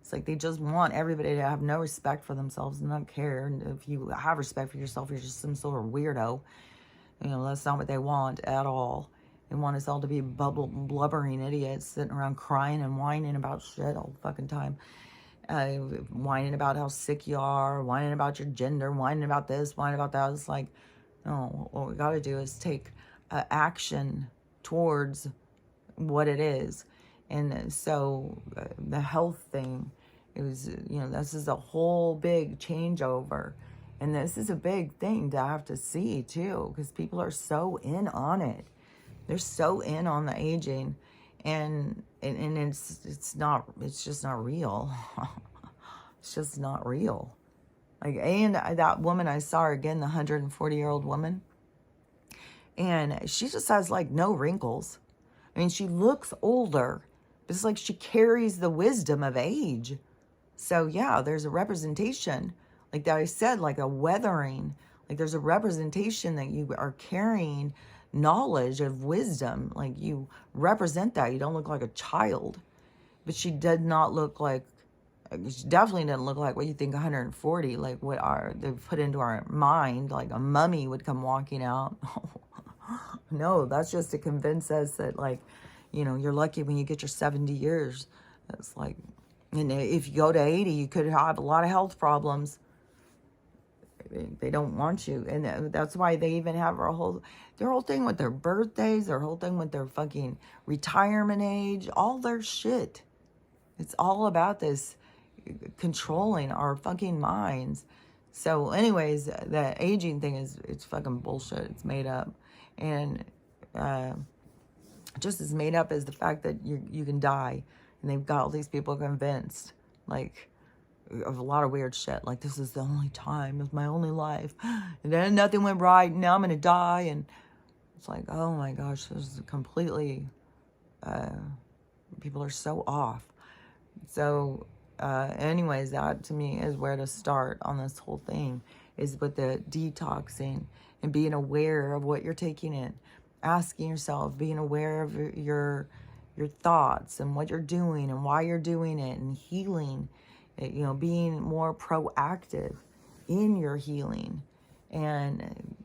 it's like they just want everybody to have no respect for themselves and not care. And if you have respect for yourself, you're just some sort of weirdo. That's not what they want at all. They want us all to be blubbering idiots sitting around crying and whining about shit all the fucking time. Whining about how sick you are, whining about your gender, whining about this, whining about that. It's like, no, what we got to do is take action towards what it is. And so the health thing, it was, this is a whole big changeover. And this is a big thing to have to see too, because people are so in on it. They're so in on the aging, and it's not, it's just not real. It's just not real. Like, and that woman, I saw her again, the 140-year-old woman, and she just has like no wrinkles. I mean, she looks older, but it's like she carries the wisdom of age. So yeah, there's a representation, like that I said, like a weathering, like there's a representation that you are carrying knowledge of wisdom, like you represent that. You don't look like a child. But she did not look like, she definitely didn't look like what you think 140, like what they've put into our mind, like a mummy would come walking out. No, that's just to convince us that, like, you know, you're lucky when you get your 70 years. It's like, and if you go to 80, you could have a lot of health problems. They don't want you. And that's why they even have their whole thing with their birthdays, their whole thing with their fucking retirement age, all their shit. It's all about this controlling our fucking minds. So anyways, the aging thing it's fucking bullshit. It's made up. And just as made up as the fact that you can die. And they've got all these people convinced, like, of a lot of weird shit. Like, this is the only time of my only life. And then nothing went right. And now I'm going to die. And it's like, oh my gosh, this is completely, people are so off. So, anyways, that to me is where to start on this whole thing, is with the detoxing and being aware of what you're taking in, asking yourself, being aware of your thoughts and what you're doing and why you're doing it, and healing, you know, being more proactive in your healing, and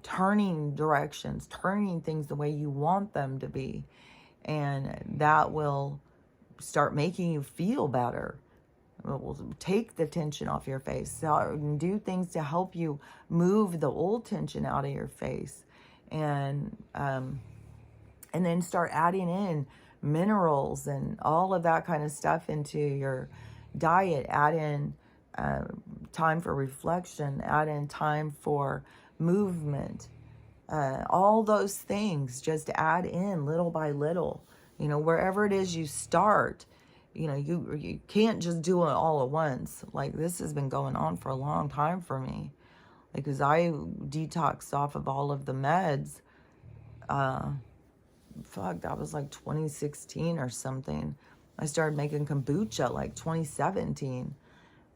turning directions, turning things the way you want them to be. And that will start making you feel better. It will take the tension off your face, and do things to help you move the old tension out of your face. And then start adding in minerals and all of that kind of stuff into your diet. Add in time for reflection, add in time for movement, all those things, just add in little by little. You know, wherever it is you start, you know, you can't just do it all at once. Like, this has been going on for a long time for me. Like, as I detoxed off of all of the meds, that was like 2016 or something. I started making kombucha like 2017.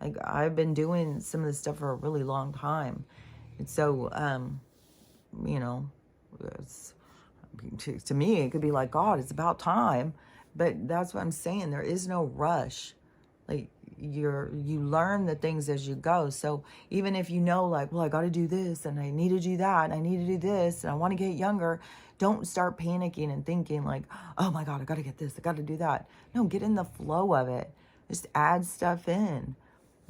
Like, I've been doing some of this stuff for a really long time. And so, you know, it's, to me, it could be like, God, it's about time. But that's what I'm saying. There is no rush. Like, you learn the things as you go. So even if you know, like, well, I got to do this and I need to do that and I need to do this and I want to get younger, don't start panicking and thinking like, oh my God, I got to get this, I got to do that. No, get in the flow of it. Just add stuff in.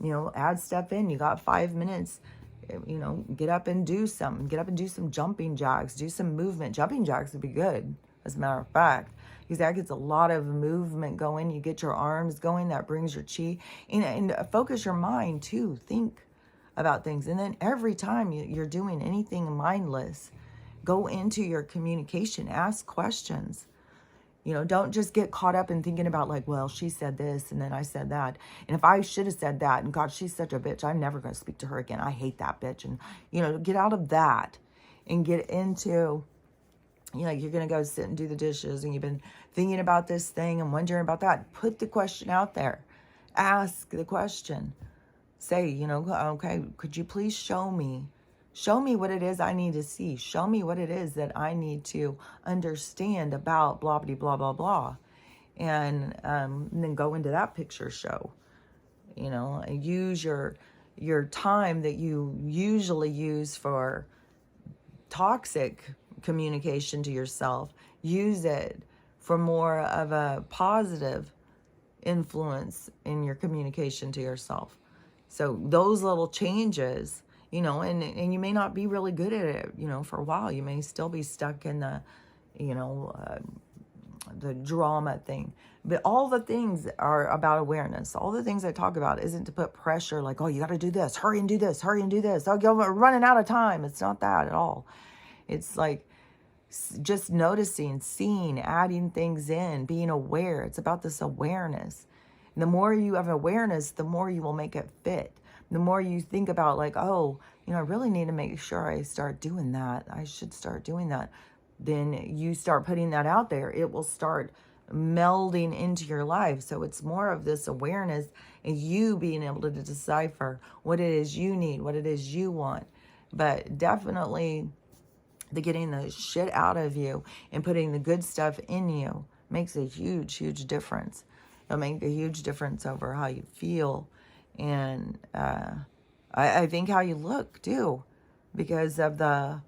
You know, add stuff in. You got 5 minutes. You know, get up and do something. Get up and do some jumping jacks. Do some movement. Jumping jacks would be good, as a matter of fact, because that gets a lot of movement going. You get your arms going. That brings your chi. And focus your mind, too. Think about things. And then every time you're doing anything mindless, go into your communication. Ask questions. You know, don't just get caught up in thinking about like, well, she said this and then I said that. And if I should have said that, and God, she's such a bitch, I'm never going to speak to her again. I hate that bitch. And, you know, get out of that and get into, you know, you're going to go sit and do the dishes and you've been thinking about this thing and wondering about that. Put the question out there. Ask the question. Say, you know, okay, could you please show me what it is I need to see. Show me what it is that I need to understand about blah, blah, blah, blah, blah. And then go into that picture show. You know, use your time that you usually use for toxic communication to yourself. Use it for more of a positive influence in your communication to yourself. So those little changes, you know, and you may not be really good at it, you know, for a while. You may still be stuck in the, you know, the drama thing. But all the things are about awareness. All the things I talk about isn't to put pressure like, oh, you got to do this, hurry and do this, hurry and do this. Oh, we're running out of time. It's not that at all. It's like just noticing, seeing, adding things in, being aware. It's about this awareness. And the more you have awareness, the more you will make it fit. The more you think about like, oh, I really need to make sure I start doing that. I should start doing that. Then you start putting that out there. It will start melding into your life. So it's more of this awareness and you being able to decipher what it is you need, what it is you want. But definitely the getting the shit out of you and putting the good stuff in you makes a huge, huge difference. It'll make a huge difference over how you feel. And I think how you look too, because of the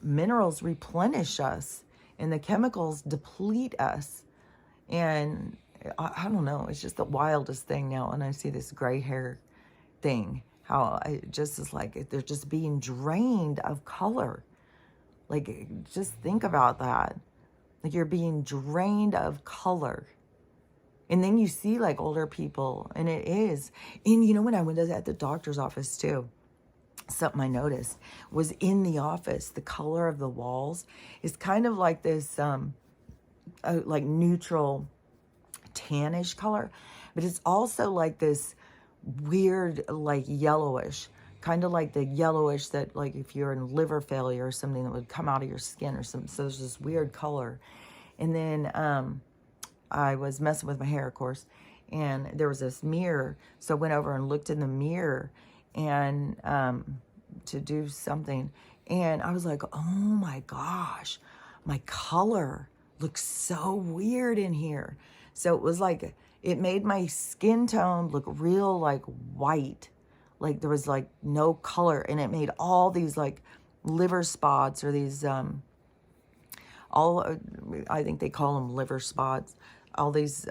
minerals replenish us and the chemicals deplete us. And I don't know, it's just the wildest thing now. And I see this gray hair thing, how it just is like they're just being drained of color. Like, just think about that. Like, you're being drained of color. And then you see like older people, and it is. And when I went at the doctor's office too, something I noticed was in the office, the color of the walls is kind of like this, like neutral tannish color, but it's also like this weird, like yellowish, kind of like the yellowish that like if you're in liver failure or something that would come out of your skin or something. So there's this weird color. And then I was messing with my hair, of course, and there was this mirror. So I went over and looked in the mirror and to do something. And I was like, oh my gosh, my color looks so weird in here. So it was like, it made my skin tone look real like white. Like there was like no color, and it made all these like liver spots or these, I think they call them liver spots, all these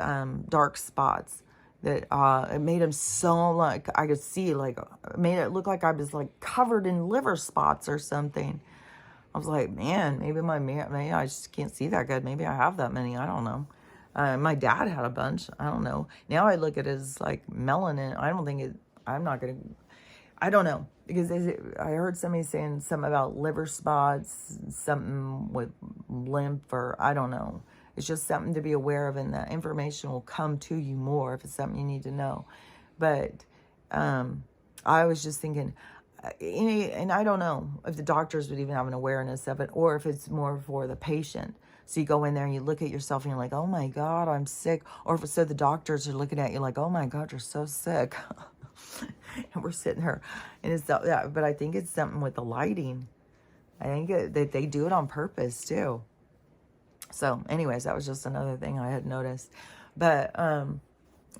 dark spots that it made them so like, I could see like, it made it look like I was like covered in liver spots or something. I was like, man, maybe maybe I just can't see that good. Maybe I have that many. I don't know. My dad had a bunch. I don't know. Now I look at it as like melanin. I don't think it, I'm not going to, I don't know. Because I heard somebody saying something about liver spots, something with lymph, or I don't know. It's just something to be aware of, and the information will come to you more if it's something you need to know. But I was just thinking, and I don't know if the doctors would even have an awareness of it, or if it's more for the patient. So you go in there and you look at yourself and you're like, oh my God, I'm sick. Or if so the doctors are looking at you like, oh my God, you're so sick. And we're sitting there. And it's yeah, but I think it's something with the lighting. I think that they do it on purpose too. So anyways, that was just another thing I had noticed. But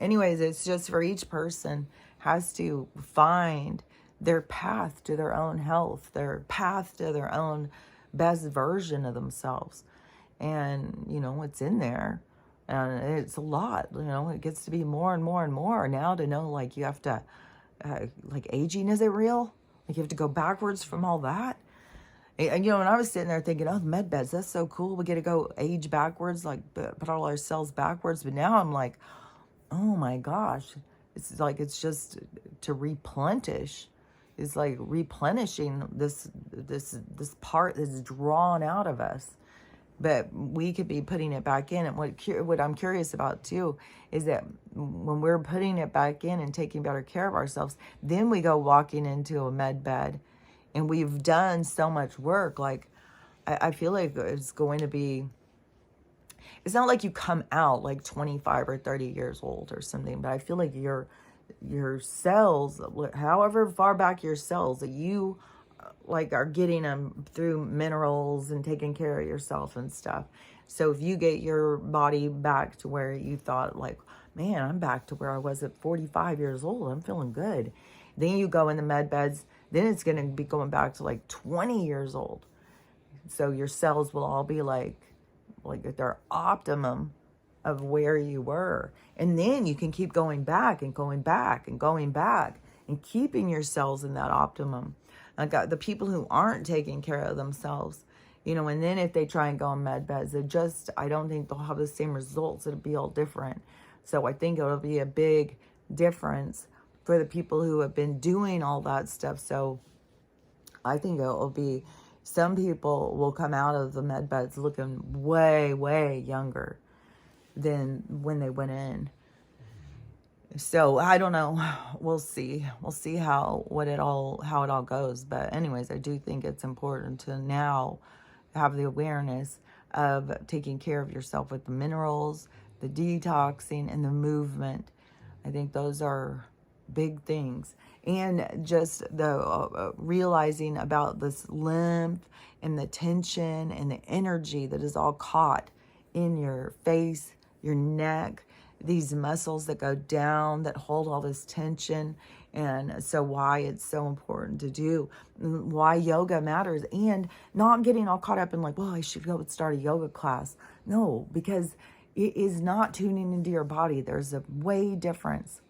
anyways, it's just for each person has to find their path to their own health, their path to their own best version of themselves. And, it's in there. And it's a lot, it gets to be more and more and more now to know, like, you have to, like, aging, is it real? Like, you have to go backwards from all that? And, when I was sitting there thinking, oh, med beds, that's so cool. We get to go age backwards, like, put all our cells backwards. But now I'm like, oh, my gosh. It's like, it's just to replenish. It's like replenishing this part that's drawn out of us. But we could be putting it back in. And what I'm curious about, too, is that when we're putting it back in and taking better care of ourselves, then we go walking into a med bed. And we've done so much work. Like, I feel like it's going to be... It's not like you come out like 25 or 30 years old or something. But I feel like your cells, however far back your cells, that you... like are getting them through minerals and taking care of yourself and stuff. So if you get your body back to where you thought like, man, I'm back to where I was at 45 years old, I'm feeling good. Then you go in the med beds, then it's going to be going back to like 20 years old. So your cells will all be like at their optimum of where you were. And then you can keep going back and going back and going back and keeping your cells in that optimum. I got the people who aren't taking care of themselves, You know, and then if they try and go on med beds, I don't think they'll have the same results. It'll be all different. So I think it'll be a big difference for the people who have been doing all that stuff. So I think it'll be, some people will come out of the med beds looking way, way younger than when they went in. So I don't know. We'll see. We'll see how it all goes. But anyways, I do think it's important to now have the awareness of taking care of yourself with the minerals, the detoxing, and the movement. I think those are big things. And just the realizing about this lymph and the tension and the energy that is all caught in your face, your neck, these muscles that go down that hold all this tension. And so why it's so important to do, why yoga matters, and not getting all caught up in like, well, I should go start a yoga class. No, because it is not tuning into your body. There's a way difference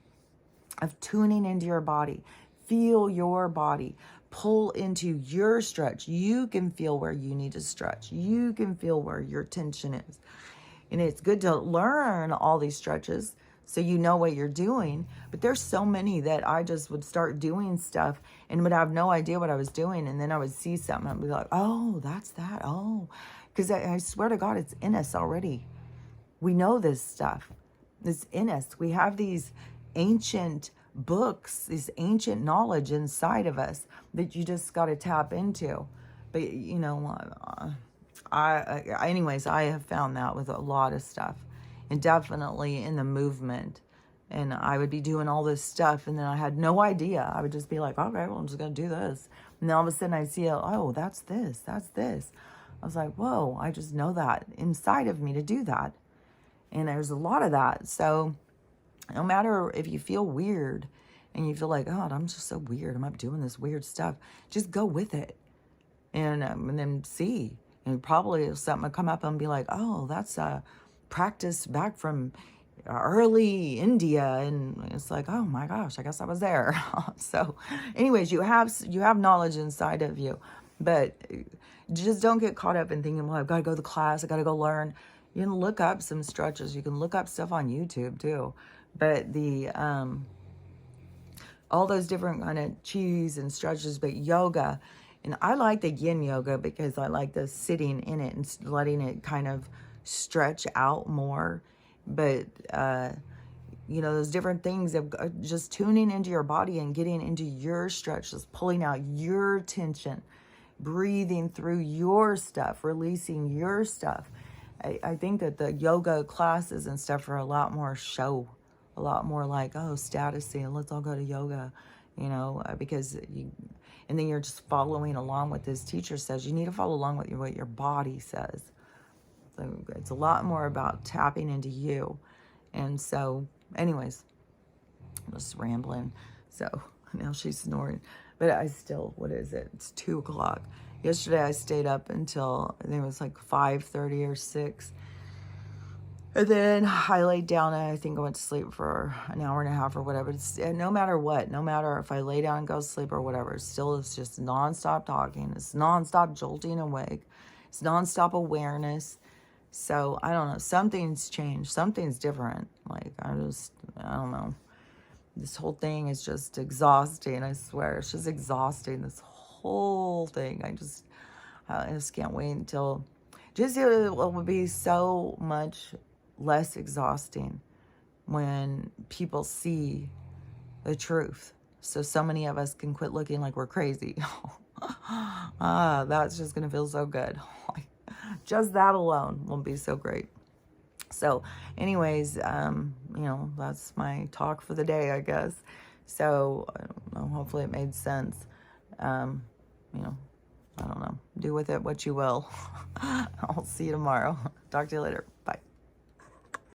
of tuning into your body. Feel your body. Pull into your stretch. You can feel where you need to stretch. You can feel where your tension is. And it's good to learn all these stretches so you know what you're doing. But there's so many that I just would start doing stuff and would have no idea what I was doing. And then I would see something and I'd be like, oh, that's that. Oh, because I swear to God, it's in us already. We know this stuff. It's in us. We have these ancient books, this ancient knowledge inside of us that you just got to tap into. But, you know, anyways, I have found that with a lot of stuff, and definitely in the movement. And I would be doing all this stuff, and then I had no idea. I would just be like, okay, well, I'm just going to do this. And then all of a sudden I see, oh, that's this, that's this. I was like, whoa, I just know that inside of me to do that. And there's a lot of that. So no matter if you feel weird and you feel like, oh, I'm just so weird, I'm not doing this weird stuff, just go with it. And then see. And probably something will come up and be like, oh, that's a practice back from early India. And it's like, oh my gosh, I guess I was there. So anyways, you have knowledge inside of you. But just don't get caught up in thinking, well, I've got to go to the class, I got to go learn. You can look up some stretches. You can look up stuff on YouTube too. But the all those different kind of cheese and stretches, but yoga. And I like the yin yoga because I like the sitting in it and letting it kind of stretch out more. But, you know, those different things of just tuning into your body and getting into your stretches, pulling out your tension, breathing through your stuff, releasing your stuff. I think that the yoga classes and stuff are a lot more show, a lot more like, oh, statusy, let's all go to yoga, you know, because and then you're just following along what this teacher says. You need to follow along with what your body says. So it's a lot more about tapping into you. And so, anyways, I'm just rambling. So now she's snoring. But I still, what is it? It's 2 o'clock. Yesterday I stayed up until, I think it was like 5:30 or 6. And then I laid down and I think I went to sleep for an hour and a half or whatever. And no matter what, no matter if I lay down and go to sleep or whatever, it's just nonstop talking. It's nonstop jolting awake. It's nonstop awareness. So I don't know. Something's changed. Something's different. Like I don't know. This whole thing is just exhausting. I swear, it's just exhausting. This whole thing. I just can't wait until it will be so much less exhausting when people see the truth. So many of us can quit looking like we're crazy. That's just going to feel so good. Just that alone will be so great. So anyways, you know, that's my talk for the day, I guess. So I don't know, hopefully it made sense. You know, I don't know. Do with it what you will. I'll see you tomorrow. Talk to you later. Bye.